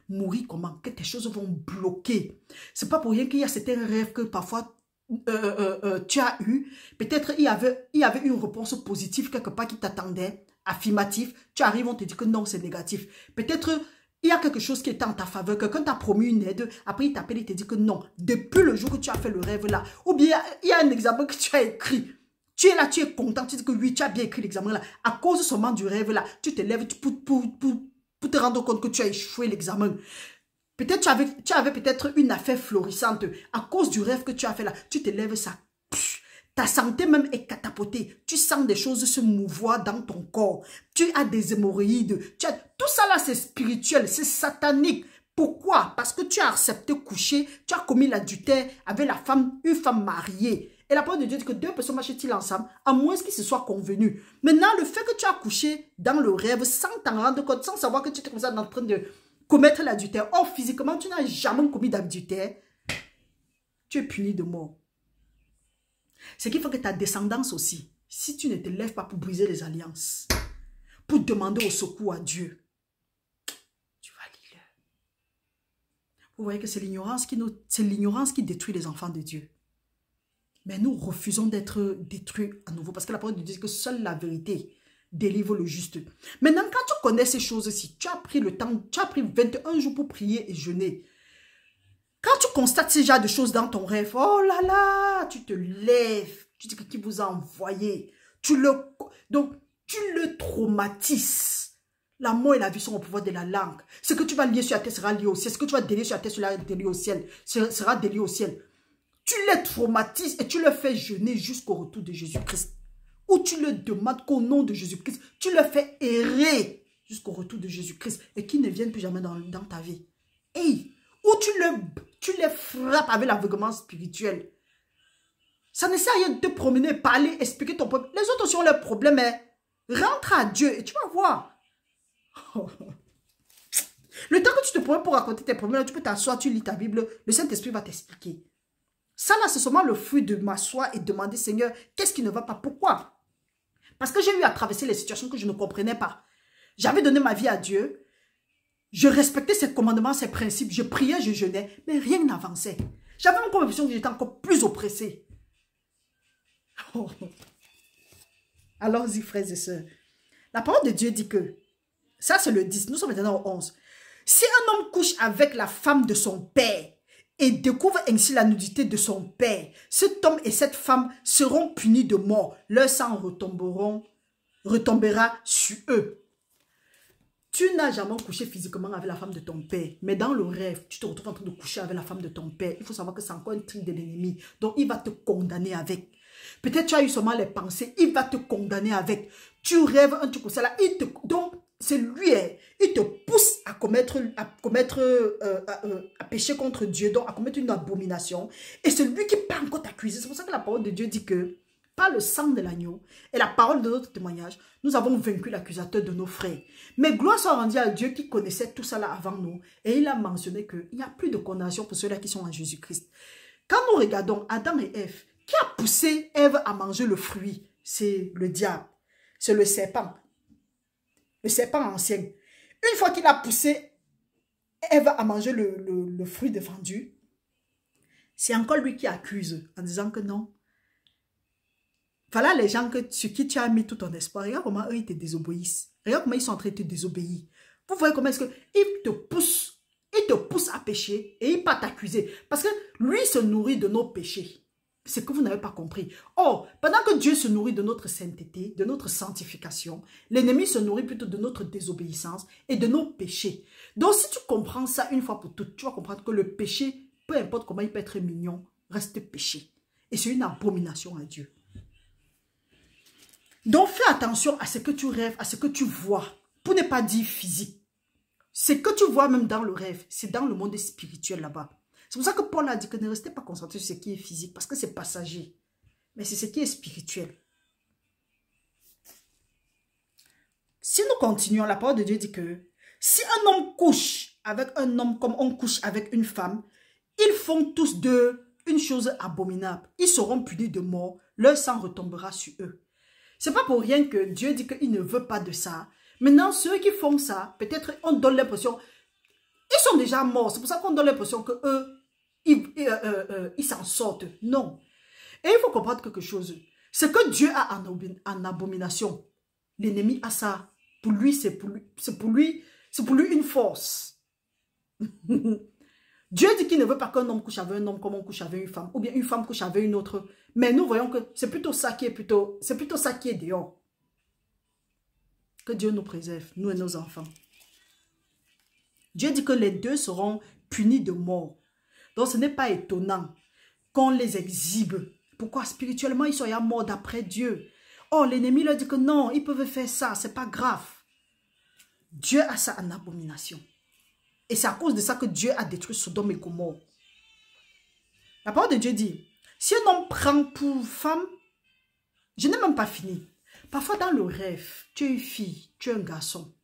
[SPEAKER 1] Mourir comment? Que tes choses vont bloquer. C'est pas pour rien qu'il y a certains rêves que parfois tu as eu, peut-être il y avait une réponse positive quelque part qui t'attendait, affirmatif, tu arrives, on te dit que non, c'est négatif. Peut-être il y a quelque chose qui est en ta faveur, quelqu'un t'a promis une aide, après il t'appelle, il te dit que non, depuis le jour que tu as fait le rêve là, ou bien il y a un examen que tu as écrit, tu es là, tu es content, tu dis que oui, tu as bien écrit l'examen là, à cause seulement du rêve là, tu te lèves pour te rendre compte que tu as échoué l'examen. Peut-être tu avais peut-être une affaire florissante. À cause du rêve que tu as fait là, tu te lèves ça. Ta santé même est catapultée. Tu sens des choses se mouvoir dans ton corps. Tu as des hémorroïdes. Tout ça là, c'est spirituel, c'est satanique. Pourquoi? Parce que tu as accepté coucher, tu as commis l'adultère avec une femme mariée. Et la parole de Dieu dit que deux personnes marchent-ils ensemble, à moins qu'ils se soient convenus. Maintenant, le fait que tu as couché dans le rêve sans t'en rendre compte, sans savoir que tu étais comme ça en train de commettre l'adultère. Or, physiquement, tu n'as jamais commis d'adultère. Tu es puni de mort. Ce qui fait que ta descendance aussi, si tu ne te lèves pas pour briser les alliances, pour demander au secours à Dieu, tu vas lire. Vous voyez que c'est l'ignorance qui détruit les enfants de Dieu. Mais nous refusons d'être détruits à nouveau parce que la parole de Dieu dit que seule la vérité délivre le juste. Maintenant, quand tu connais ces choses-ci, tu as pris le temps, tu as pris 21 jours pour prier et jeûner. Quand tu constates ce genre de choses dans ton rêve, oh là là, tu te lèves, tu dis que qui vous a envoyé. Donc, tu le traumatises. La mort et la vie sont au pouvoir de la langue. Ce que tu vas lier sur la terre sera lié au ciel. Ce que tu vas délier sur la terre sera délié au ciel. Sera délié au ciel. Tu le traumatises et tu le fais jeûner jusqu'au retour de Jésus-Christ. Ou tu le demandes qu'au nom de Jésus-Christ, tu le fais errer jusqu'au retour de Jésus-Christ et qu'il ne vienne plus jamais dans ta vie. Hey, ou tu les frappes avec l'aveuglement spirituel. Ça ne sert à rien de te promener, parler, expliquer ton problème. Les autres aussi ont leurs problèmes. Hein. Rentre à Dieu et tu vas voir. Le temps que tu te promènes pour raconter tes problèmes, tu peux t'asseoir, tu lis ta Bible, le Saint-Esprit va t'expliquer. Ça là, c'est seulement le fruit de m'asseoir et demander, Seigneur, qu'est-ce qui ne va pas? Pourquoi? Parce que j'ai eu à traverser les situations que je ne comprenais pas. J'avais donné ma vie à Dieu. Je respectais ses commandements, ses principes. Je priais, je jeûnais, mais rien n'avançait. J'avais encore l'impression que j'étais encore plus oppressée. Oh. Allons-y, frères et sœurs. La parole de Dieu dit que, ça c'est le 10, nous sommes maintenant au 11. Si un homme couche avec la femme de son père et découvre ainsi la nudité de son père, cet homme et cette femme seront punis de mort. Leur sang retombera sur eux. Tu n'as jamais couché physiquement avec la femme de ton père, mais dans le rêve, tu te retrouves en train de coucher avec la femme de ton père. Il faut savoir que c'est encore un truc de l'ennemi. Donc, il va te condamner avec. Peut-être tu as eu seulement les pensées, il va te condamner avec. Tu rêves un truc comme ça là, donc c'est lui, il te pousse à pécher contre Dieu, donc à commettre une abomination. Et c'est lui qui peut encore t'accuser. C'est pour ça que la parole de Dieu dit que par le sang de l'agneau et la parole de notre témoignage, nous avons vaincu l'accusateur de nos frères. Mais gloire soit rendue à Dieu qui connaissait tout ça là avant nous. Et il a mentionné qu'il n'y a plus de condamnation pour ceux-là qui sont en Jésus-Christ. Quand nous regardons Adam et Ève, qui a poussé Ève à manger le fruit? C'est le diable. C'est le serpent. Le serpent ancien. Une fois qu'il a poussé Ève à manger le fruit défendu, c'est encore lui qui accuse en disant que non. Voilà les gens sur qui tu as mis tout ton espoir. Regarde comment eux, ils te désobéissent. Regarde comment ils sont en train de te désobéir. Vous voyez comment est-ce qu'ils te poussent. Ils te poussent à pécher et ils pas t'accuser. Parce que lui se nourrit de nos péchés. C'est que vous n'avez pas compris. Or, pendant que Dieu se nourrit de notre sainteté, de notre sanctification, l'ennemi se nourrit plutôt de notre désobéissance et de nos péchés. Donc, si tu comprends ça une fois pour toutes, tu vas comprendre que le péché, peu importe comment il peut être mignon, reste péché. Et c'est une abomination à Dieu. Donc, fais attention à ce que tu rêves, à ce que tu vois, pour ne pas dire physique. Ce que tu vois même dans le rêve, c'est dans le monde spirituel là-bas. C'est pour ça que Paul a dit que ne restez pas concentrés sur ce qui est physique, parce que c'est passager. Mais c'est ce qui est spirituel. Si nous continuons, la parole de Dieu dit que si un homme couche avec un homme comme on couche avec une femme, ils font tous deux une chose abominable. Ils seront punis de mort, leur sang retombera sur eux. C'est pas pour rien que Dieu dit qu'il ne veut pas de ça. Maintenant, ceux qui font ça, peut-être on donne l'impression, ils sont déjà morts. C'est pour ça qu'on donne l'impression que eux, ils s'en sortent. Non. Et il faut comprendre quelque chose. Ce que Dieu a en abomination, l'ennemi a ça. Pour lui, c'est pour lui une force. Dieu dit qu'il ne veut pas qu'un homme couche avec un homme comme on couche avec une femme, ou bien une femme couche avec une autre. Mais nous voyons que c'est plutôt ça qui est dehors. Que Dieu nous préserve, nous et nos enfants. Dieu dit que les deux seront punis de mort. Donc ce n'est pas étonnant qu'on les exhibe. Pourquoi? Spirituellement, ils sont morts d'après Dieu. Oh, l'ennemi leur dit que non, ils peuvent faire ça, c'est pas grave. Dieu a ça en abomination. Et c'est à cause de ça que Dieu a détruit Sodome et Gomorrhe. La parole de Dieu dit, si un homme prend pour femme, je n'ai même pas fini. Parfois dans le rêve, tu es une fille, tu es un garçon.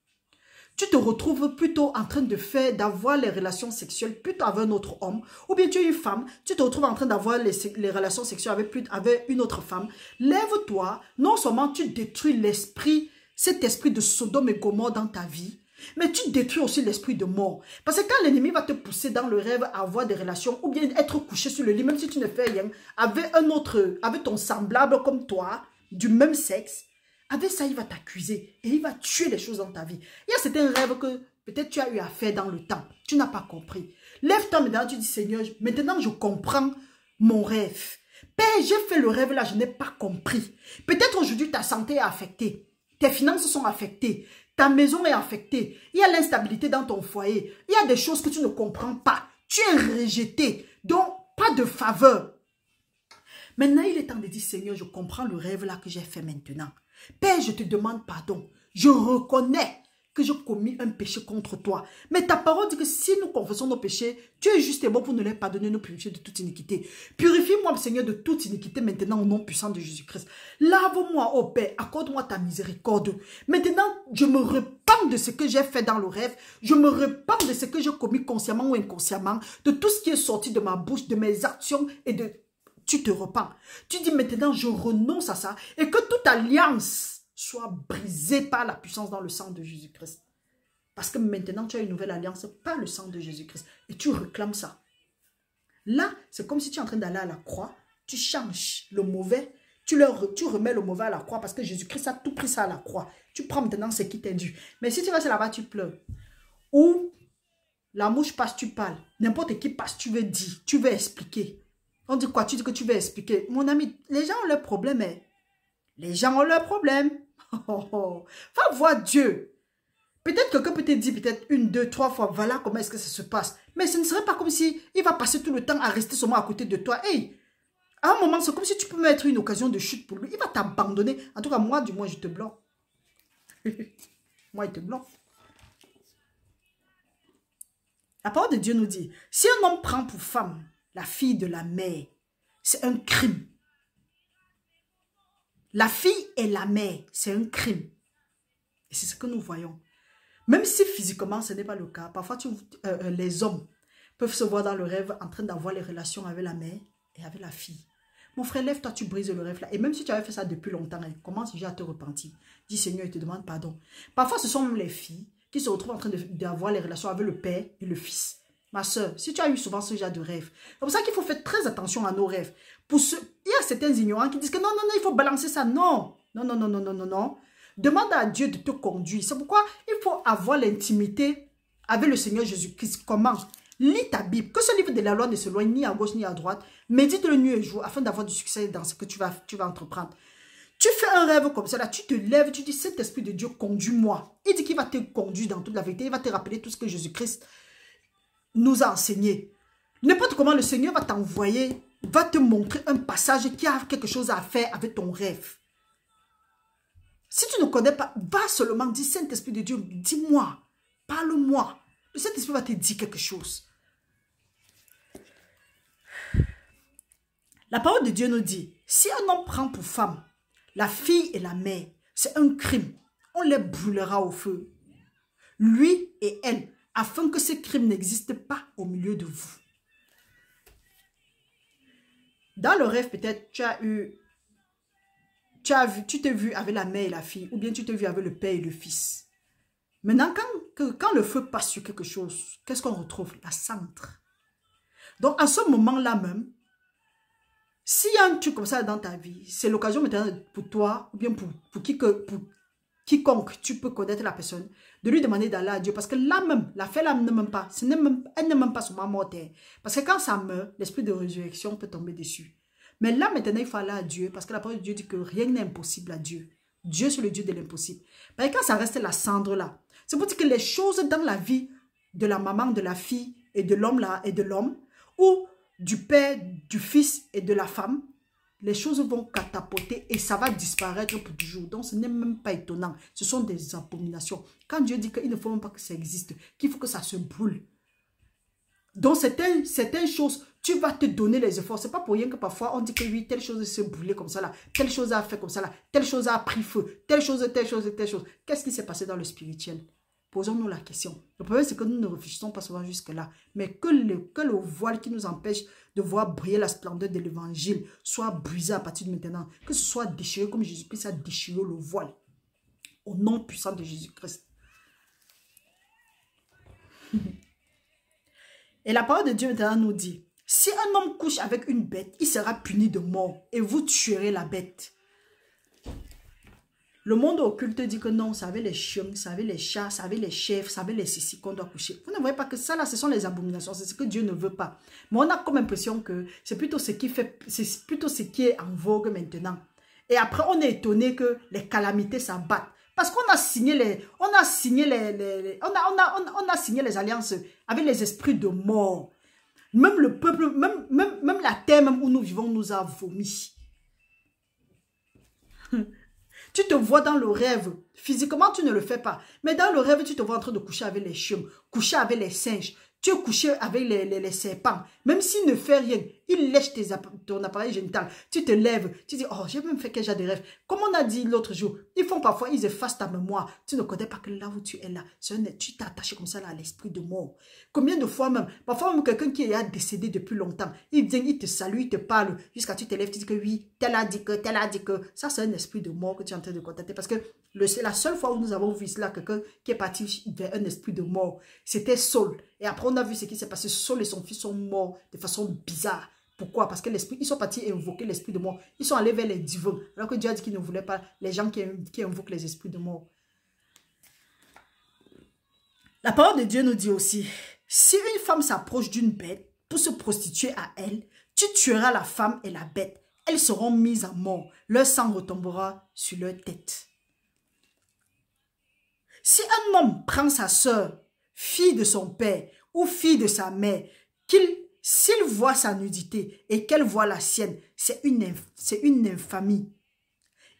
[SPEAKER 1] tu te retrouves plutôt en train d'avoir les relations sexuelles plutôt avec un autre homme, ou bien tu es une femme, tu te retrouves en train d'avoir les relations sexuelles avec une autre femme, lève-toi, non seulement tu détruis cet esprit de Sodome et Gomorrhe dans ta vie, mais tu détruis aussi l'esprit de mort. Parce que quand l'ennemi va te pousser dans le rêve à avoir des relations, ou bien être couché sur le lit, même si tu ne fais rien, avec ton semblable comme toi, du même sexe, avec ça, il va t'accuser et il va tuer les choses dans ta vie. Il y a certains rêves que peut-être tu as eu à faire dans le temps. Tu n'as pas compris. Lève-toi maintenant, tu dis, Seigneur, maintenant je comprends mon rêve. Père, j'ai fait le rêve là, je n'ai pas compris. Peut-être aujourd'hui ta santé est affectée. Tes finances sont affectées. Ta maison est affectée. Il y a l'instabilité dans ton foyer. Il y a des choses que tu ne comprends pas. Tu es rejeté. Donc, pas de faveur. Maintenant, il est temps de dire, Seigneur, je comprends le rêve là que j'ai fait maintenant. Père, je te demande pardon. Je reconnais que j'ai commis un péché contre toi. Mais ta parole dit que si nous confessons nos péchés, tu es juste et bon pour nous les pardonner, nous purifier de toute iniquité. Purifie-moi, Seigneur, de toute iniquité maintenant au nom puissant de Jésus-Christ. Lave-moi, ô Père, accorde-moi ta miséricorde. Maintenant, je me repens de ce que j'ai fait dans le rêve. Je me repens de ce que j'ai commis consciemment ou inconsciemment, de tout ce qui est sorti de ma bouche, de mes actions et de... Tu te repens. Tu dis maintenant, je renonce à ça et que toute alliance soit brisée par la puissance dans le sang de Jésus-Christ. Parce que maintenant, tu as une nouvelle alliance par le sang de Jésus-Christ et tu réclames ça. Là, c'est comme si tu es en train d'aller à la croix, tu changes le mauvais, tu remets le mauvais à la croix parce que Jésus-Christ a tout pris ça à la croix. Tu prends maintenant ce qui t'est dû. Mais si tu restes là-bas, tu pleures. Ou la mouche passe, tu parles. N'importe qui passe, tu veux dire, tu veux expliquer. On dit quoi? Tu dis que tu veux expliquer. Mon ami, les gens ont leurs problèmes. Hein? Les gens ont leurs problèmes. Va voir Dieu. Peut-être que quelqu'un peut te dire peut-être 1, 2, 3 fois, voilà comment est-ce que ça se passe. Mais ce ne serait pas comme si il va passer tout le temps à rester seulement à côté de toi. Hey, à un moment, c'est comme si tu peux mettre une occasion de chute pour lui. Il va t'abandonner. En tout cas, moi, du moins, je te bloque. Moi, il te bloque. La parole de Dieu nous dit, si un homme prend pour femme la fille de la mère, c'est un crime. La fille et la mère, c'est un crime. Et c'est ce que nous voyons. Même si physiquement, ce n'est pas le cas. Parfois, les hommes peuvent se voir dans le rêve en train d'avoir les relations avec la mère et avec la fille. Mon frère, lève-toi, tu brises le rêve là. Et même si tu avais fait ça depuis longtemps, commence déjà à te repentir. Dis Seigneur, il te demande pardon. Parfois, ce sont même les filles qui se retrouvent en train d'avoir les relations avec le père et le fils. Ma soeur, si tu as eu souvent ce genre de rêve, c'est pour ça qu'il faut faire très attention à nos rêves. Il y a certains ignorants qui disent que non, non, non, il faut balancer ça. Non, non, non, non, non, non, non, non. Demande à Dieu de te conduire. C'est pourquoi il faut avoir l'intimité avec le Seigneur Jésus-Christ. Comment? Lis ta Bible. Que ce livre de la loi ne s'éloigne ni à gauche ni à droite. Médite-le nuit et jour afin d'avoir du succès dans ce que tu vas entreprendre. Tu fais un rêve comme ça, là, tu te lèves, tu dis, cet esprit de Dieu, conduis-moi. Il dit qu'il va te conduire dans toute la vérité. Il va te rappeler tout ce que Jésus-Christ nous a enseigné. N'importe comment le Seigneur va t'envoyer, va te montrer un passage qui a quelque chose à faire avec ton rêve. Si tu ne connais pas, va seulement dire, Saint-Esprit de Dieu, dis-moi, parle-moi. Le Saint-Esprit va te dire quelque chose. La parole de Dieu nous dit, si un homme prend pour femme la fille et la mère, c'est un crime. On les brûlera au feu. Lui et elle, afin que ce crime n'existe pas au milieu de vous. Dans le rêve, peut-être, tu t'es vu avec la mère et la fille, ou bien tu t'es vu avec le père et le fils. Maintenant, quand le feu passe sur quelque chose, qu'est-ce qu'on retrouve? La cendre. Donc, à ce moment-là même, s'il y a un truc comme ça dans ta vie, c'est l'occasion maintenant pour toi, ou bien pour quiconque tu peux connaître la personne, de lui demander d'aller à Dieu. Parce que là même, la fée là ne même pas, elle n'est même pas seulement morte. Parce que quand ça meurt, l'esprit de résurrection peut tomber dessus. Mais là maintenant, il faut aller à Dieu, parce que la parole de Dieu dit que rien n'est impossible à Dieu. Dieu, c'est le Dieu de l'impossible. Mais quand ça reste la cendre là, c'est pour dire que les choses dans la vie de la maman, de la fille et de l'homme là, et de l'homme, ou du père, du fils et de la femme, les choses vont catapoter et ça va disparaître pour toujours. Donc, ce n'est même pas étonnant. Ce sont des abominations. Quand Dieu dit qu'il ne faut même pas que ça existe, qu'il faut que ça se brûle. Donc, certaines choses, tu vas te donner les efforts. Ce n'est pas pour rien que parfois on dit que oui, telle chose s'est brûlée comme ça là, telle chose a fait comme ça là, telle chose a pris feu, telle chose, telle chose, telle chose. Qu'est-ce qui s'est passé dans le spirituel? Posons-nous la question. Le problème, c'est que nous ne réfléchissons pas souvent jusque-là. Mais que le voile qui nous empêche de voir briller la splendeur de l'évangile soit brisé à partir de maintenant. Que ce soit déchiré comme Jésus-Christ a déchiré le voile. Au nom puissant de Jésus-Christ. Et la parole de Dieu maintenant nous dit, si un homme couche avec une bête, il sera puni de mort et vous tuerez la bête. Le monde occulte dit que non, ça avait les chiens, ça avait les chats, ça avait les chèvres, ça avait les sissis qu'on doit coucher. Vous ne voyez pas que ça là, ce sont les abominations, c'est ce que Dieu ne veut pas. Mais on a comme impression que c'est plutôt ce qui fait, c'est plutôt ce qui est en vogue maintenant. Et après, on est étonné que les calamités s'abattent. Parce qu'on a signé on a signé les alliances avec les esprits de mort. Même le peuple, même la terre même où nous vivons nous a vomi. Tu te vois dans le rêve. Physiquement, tu ne le fais pas. Mais dans le rêve, tu te vois en train de coucher avec les chiens, coucher avec les singes. Tu es couché avec les serpents. Même s'il ne fait rien, il lèche ton appareil génital. Tu te lèves, tu dis, oh, j'ai même fait quel genre de rêve. Comme on a dit l'autre jour, ils font parfois, ils effacent ta mémoire. Tu ne connais pas que là où tu es là, tu t'es attaché comme ça là, à l'esprit de mort. Combien de fois même, parfois même quelqu'un qui est décédé depuis longtemps, il vient, il te salue, il te parle, jusqu'à tu te lèves, tu dis que oui, tel a dit que. Ça, c'est un esprit de mort que tu es en train de contacter. Parce que c'est la seule fois où nous avons vu cela, quelqu'un qui est parti vers un esprit de mort. C'était Saul. Et après, on a vu ce qui s'est passé. Saul et son fils sont morts de façon bizarre. Pourquoi? Parce que l'esprit, ils sont partis invoquer l'esprit de mort. Ils sont allés vers les divins. Alors que Dieu a dit qu'il ne voulait pas les gens qui invoquent les esprits de mort. La parole de Dieu nous dit aussi, si une femme s'approche d'une bête pour se prostituer à elle, tu tueras la femme et la bête. Elles seront mises à mort. Leur sang retombera sur leur tête. Si un homme prend sa sœur, fille de son père ou fille de sa mère, s'il voit sa nudité et qu'elle voit la sienne, c'est une infamie.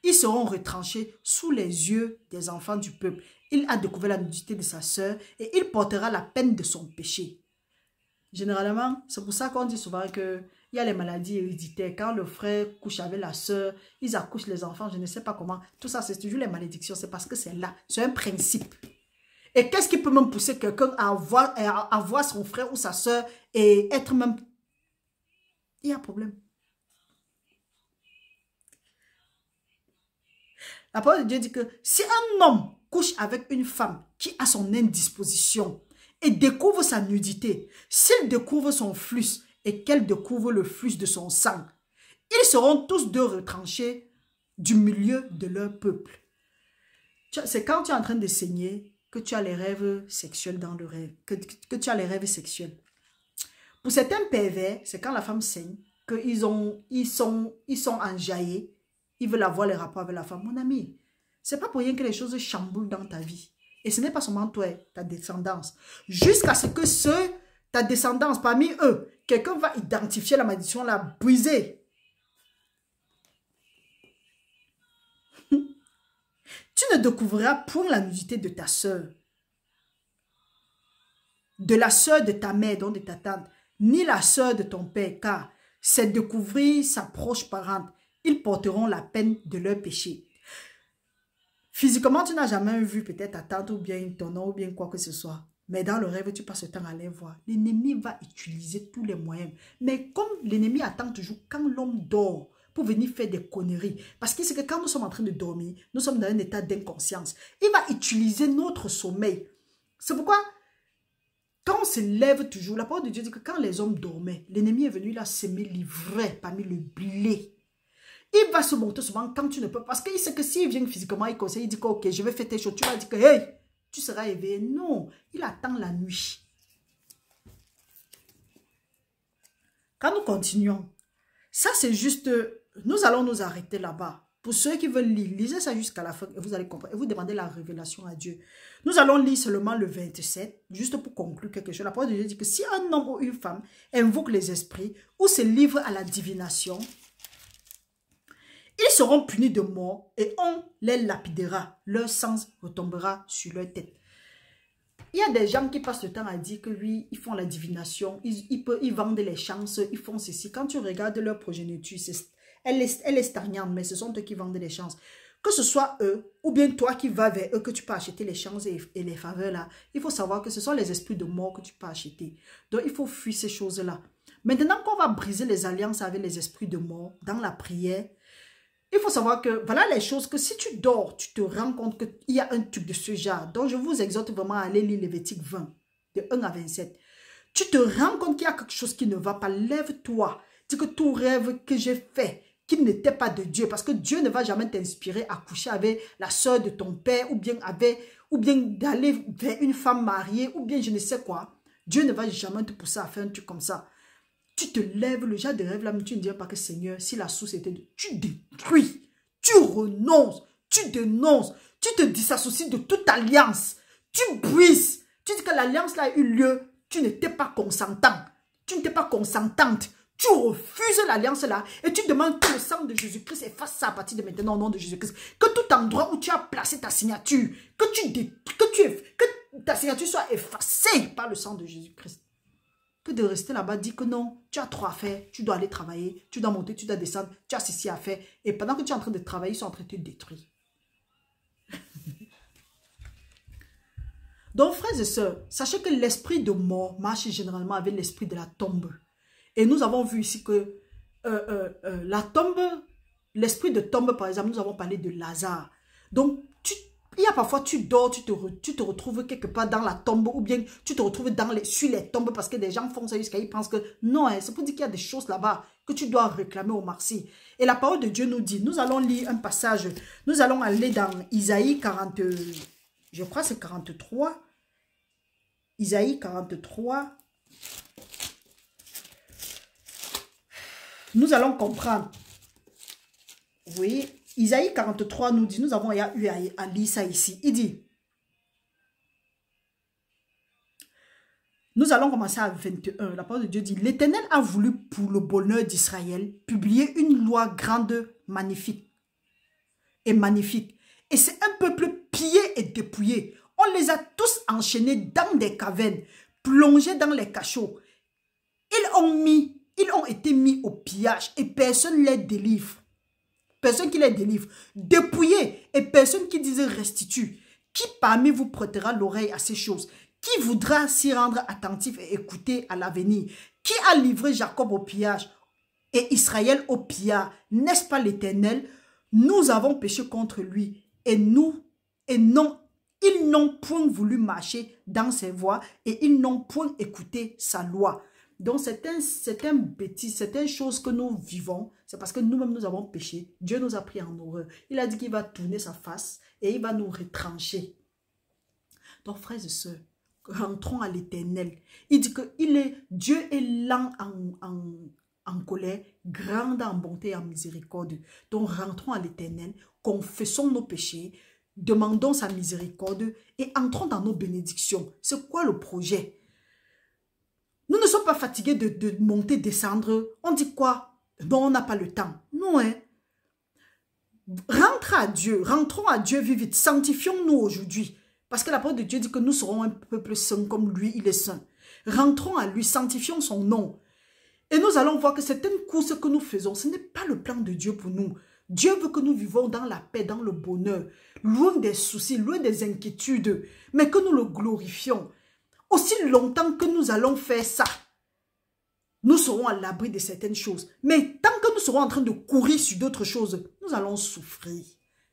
[SPEAKER 1] Ils seront retranchés sous les yeux des enfants du peuple. Il a découvert la nudité de sa sœur et il portera la peine de son péché. Généralement, c'est pour ça qu'on dit souvent qu'il y a les maladies héréditaires. Quand le frère couche avec la sœur, ils accouchent les enfants, je ne sais pas comment. Tout ça, c'est toujours les malédictions. C'est parce que c'est là. C'est un principe. Et qu'est-ce qui peut même pousser quelqu'un à avoir son frère ou sa sœur et être même... Il y a un problème. La parole de Dieu dit que si un homme couche avec une femme qui a son indisposition et découvre sa nudité, s'il découvre son flux et qu'elle découvre le flux de son sang, ils seront tous deux retranchés du milieu de leur peuple. C'est quand tu es en train de saigner que tu as les rêves sexuels dans le rêve, que tu as les rêves sexuels. Pour certains pervers, c'est quand la femme saigne, qu'ils sont enjaillés, ils veulent avoir les rapports avec la femme. Mon ami, c'est pas pour rien que les choses chamboulent dans ta vie. Et ce n'est pas seulement toi, ta descendance. Jusqu'à ce que ta descendance, parmi eux, quelqu'un va identifier la malédiction, la briser. Tu ne découvriras point la nudité de ta sœur, de la sœur de ta mère, donc de ta tante, ni la sœur de ton père, car c'est découvrir sa proche parente. Ils porteront la peine de leur péché. Physiquement, tu n'as jamais vu peut-être ta tante ou bien ton oncle ou bien quoi que ce soit. Mais dans le rêve, tu passes le temps à les voir. L'ennemi va utiliser tous les moyens. Mais comme l'ennemi attend toujours quand l'homme dort, pour venir faire des conneries. Parce que c'est que quand nous sommes en train de dormir, nous sommes dans un état d'inconscience. Il va utiliser notre sommeil. C'est pourquoi, quand on se lève toujours, la parole de Dieu dit que quand les hommes dormaient, l'ennemi est venu, il a semé l'ivraie parmi le blé. Il va se montrer souvent quand tu ne peux pas. Parce qu'il sait que s'il vient physiquement, il conseille, il dit que ok, je vais faire tes choses. Tu vas dire que hey, tu seras éveillé. Non, il attend la nuit. Quand nous continuons, ça c'est juste... Nous allons nous arrêter là-bas. Pour ceux qui veulent lire, lisez ça jusqu'à la fin et vous allez comprendre. Et vous demandez la révélation à Dieu. Nous allons lire seulement le 27, juste pour conclure quelque chose. La parole de Dieu dit que si un homme ou une femme invoque les esprits ou se livre à la divination, ils seront punis de mort et on les lapidera. Leur sang retombera sur leur tête. Il y a des gens qui passent le temps à dire que oui, ils font la divination, ils vendent les chances, ils font ceci. Quand tu regardes leur progéniture, elle est stagnante, mais ce sont eux qui vendent les chances. que ce soit eux, ou bien toi qui vas vers eux, que tu peux acheter les chances et les faveurs là, il faut savoir que ce sont les esprits de mort que tu peux acheter. Donc, il faut fuir ces choses-là. Maintenant qu'on va briser les alliances avec les esprits de mort dans la prière, il faut savoir que voilà les choses que si tu dors, tu te rends compte qu'il y a un truc de ce genre. Donc, je vous exhorte vraiment à aller lire Lévitique 20, de 1 à 27. Tu te rends compte qu'il y a quelque chose qui ne va pas. Lève-toi. Dis que tout rêve que j'ai fait, qui n'était pas de Dieu, parce que Dieu ne va jamais t'inspirer à coucher avec la soeur de ton père, ou bien d'aller vers une femme mariée, ou bien je ne sais quoi. Dieu ne va jamais te pousser à faire un truc comme ça. Tu te lèves, le genre de rêve là, mais tu ne diras pas que Seigneur, si la source était de... Tu détruis, tu renonces, tu dénonces, tu te dissassocies de toute alliance, tu brises. Tu dis que l'alliance là a eu lieu, tu n'étais pas consentant, tu n'étais pas consentante. Tu refuses l'alliance là et tu demandes que le sang de Jésus-Christ efface ça à partir de maintenant au nom de Jésus-Christ. Que tout endroit où tu as placé ta signature, que ta signature soit effacée par le sang de Jésus-Christ. Que de rester là-bas, dis que non, tu as trop à faire, tu dois aller travailler, tu dois monter, tu dois descendre, tu as ceci à faire. Et pendant que tu es en train de travailler, ils sont en train de te détruire. Donc, frères et sœurs, sachez que l'esprit de mort marche généralement avec l'esprit de la tombe. Et nous avons vu ici que la tombe, l'esprit de tombe, par exemple, nous avons parlé de Lazare. Donc, il y a parfois, tu dors, tu te retrouves quelque part dans la tombe ou bien tu te retrouves sur les tombes parce que des gens font ça jusqu'à ils pensent que non, hein, c'est pour dire qu'il y a des choses là-bas que tu dois réclamer au Merci. Et la parole de Dieu nous dit, nous allons lire un passage, nous allons aller dans Isaïe 40, je crois c'est 43, Isaïe 43. Nous allons comprendre. Oui, Isaïe 43 nous dit, nous avons eu à lire ça ici. Il dit, nous allons commencer à 21. La parole de Dieu dit, l'Éternel a voulu pour le bonheur d'Israël publier une loi grande, magnifique. Et magnifique. Et c'est un peuple pillé et dépouillé. On les a tous enchaînés dans des cavernes, plongés dans les cachots. Ils ont été mis au pillage et personne ne les délivre. Personne qui les délivre. Dépouillés et personne qui dise restitue. Qui parmi vous prêtera l'oreille à ces choses? Qui voudra s'y rendre attentif et écouter à l'avenir? Qui a livré Jacob au pillage et Israël au pillage? N'est-ce pas l'Éternel? Nous avons péché contre lui et ils n'ont point voulu marcher dans ses voies et ils n'ont point écouté sa loi. Donc, c'est un bêtise, c'est une chose que nous vivons. C'est parce que nous-mêmes, nous avons péché. Dieu nous a pris en horreur. Il a dit qu'il va tourner sa face et il va nous retrancher. Donc, frères et sœurs, rentrons à l'Éternel. Il dit que Dieu est lent en colère, grand en bonté et en miséricorde. Donc, rentrons à l'Éternel, confessons nos péchés, demandons sa miséricorde et entrons dans nos bénédictions. C'est quoi le projet? Nous ne sommes pas fatigués de monter, descendre. On dit quoi? Non, on n'a pas le temps. Non, hein. Rentrons à Dieu vite. Sanctifions-nous aujourd'hui. Parce que la parole de Dieu dit que nous serons un peuple saint comme lui, il est saint. Rentrons à lui, sanctifions son nom. Et nous allons voir que certaines courses que nous faisons, ce n'est pas le plan de Dieu pour nous. Dieu veut que nous vivons dans la paix, dans le bonheur, loin des soucis, loin des inquiétudes, mais que nous le glorifions. Aussi longtemps que nous allons faire ça, nous serons à l'abri de certaines choses. Mais tant que nous serons en train de courir sur d'autres choses, nous allons souffrir.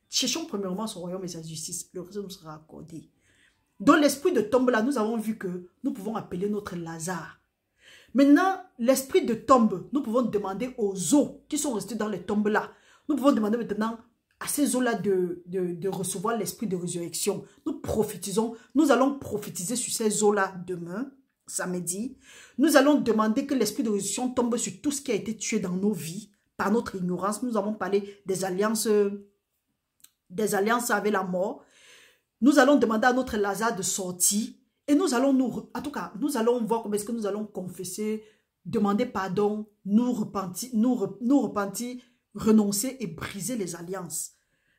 [SPEAKER 1] Cherchons premièrement son royaume et sa justice. Le reste nous sera accordé. Dans l'esprit de tombe là, nous avons vu que nous pouvons appeler notre Lazare. Maintenant, l'esprit de tombe, nous pouvons demander aux eaux qui sont restées dans les tombes là. Nous pouvons demander maintenant à ces eaux-là de recevoir l'esprit de résurrection. Nous prophétisons, nous allons prophétiser sur ces eaux-là demain, samedi. Nous allons demander que l'esprit de résurrection tombe sur tout ce qui a été tué dans nos vies par notre ignorance. Nous avons parlé des alliances avec la mort. Nous allons demander à notre Lazare de sortir. Et nous allons en tout cas, nous allons voir comment est-ce que nous allons confesser, demander pardon, nous repentir, renoncer et briser les alliances.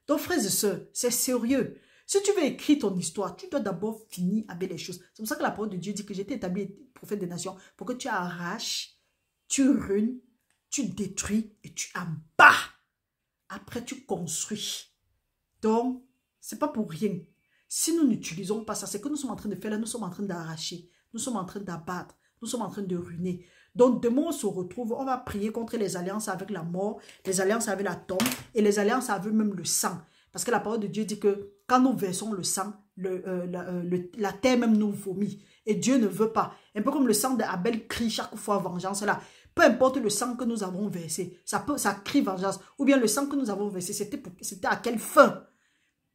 [SPEAKER 1] Donc, frères et sœurs, c'est sérieux. Si tu veux écrire ton histoire, tu dois d'abord finir avec les choses. C'est pour ça que la parole de Dieu dit que j'étais établi prophète des nations pour que tu arraches, tu ruines, tu détruis et tu abats. Après, tu construis. Donc, c'est pas pour rien. Si nous n'utilisons pas ça, c'est que nous sommes en train de faire là, nous sommes en train d'arracher, nous sommes en train d'abattre, nous sommes en train de ruiner. Donc, demain, on se retrouve, on va prier contre les alliances avec la mort, les alliances avec la tombe et les alliances avec même le sang. Parce que la parole de Dieu dit que quand nous versons le sang, la terre même nous vomit. Et Dieu ne veut pas. Un peu comme le sang d'Abel crie chaque fois vengeance là. Peu importe le sang que nous avons versé, ça crie vengeance. Ou bien le sang que nous avons versé, c'était à quelle fin?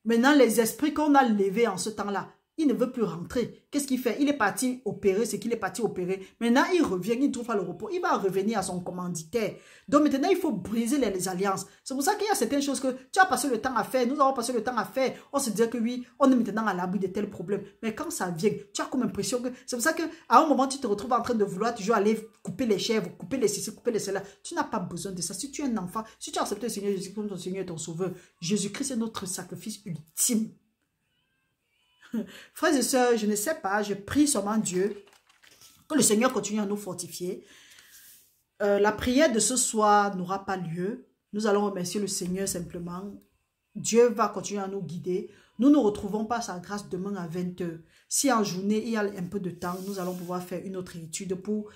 [SPEAKER 1] Maintenant, les esprits qu'on a levés en ce temps-là, il ne veut plus rentrer. Qu'est-ce qu'il fait? Il est parti opérer ce qu'il est parti opérer. Maintenant, il revient, il ne trouve pas le repos. Il va revenir à son commanditaire. Donc maintenant, il faut briser les alliances. C'est pour ça qu'il y a certaines choses que tu as passé le temps à faire. Nous avons passé le temps à faire. On se dit que oui, on est maintenant à l'abri de tels problèmes. Mais quand ça vient, tu as comme impression que... C'est pour ça qu'à un moment, tu te retrouves en train de vouloir toujours aller couper les chèvres, couper les ceci, couper les cela. Tu n'as pas besoin de ça. Si tu es un enfant, si tu as accepté le Seigneur Jésus comme ton Seigneur et ton Sauveur, Jésus-Christ est notre sacrifice ultime. Frères et sœurs, je ne sais pas, je prie seulement Dieu, que le Seigneur continue à nous fortifier. La prière de ce soir n'aura pas lieu. Nous allons remercier le Seigneur simplement. Dieu va continuer à nous guider. Nous ne retrouvons pas sa grâce demain à 20 h. Si en journée, il y a un peu de temps, nous allons pouvoir faire une autre étude pour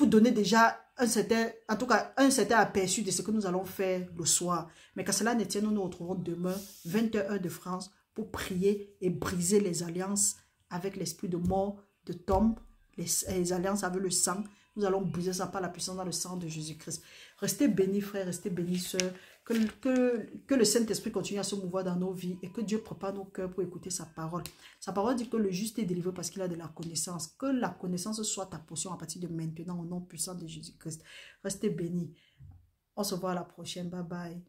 [SPEAKER 1] donner déjà un certain aperçu de ce que nous allons faire le soir. Mais qu'à cela ne tienne, nous nous retrouvons demain, 21 h de France, pour prier et briser les alliances avec l'esprit de mort, de tombe, les alliances avec le sang. Nous allons briser ça par la puissance dans le sang de Jésus-Christ. Restez bénis, frères, restez bénis, sœurs. Que le Saint-Esprit continue à se mouvoir dans nos vies et que Dieu prépare nos cœurs pour écouter sa parole. Sa parole dit que le juste est délivré parce qu'il a de la connaissance. Que la connaissance soit ta portion à partir de maintenant au nom puissant de Jésus-Christ. Restez bénis. On se voit à la prochaine. Bye bye.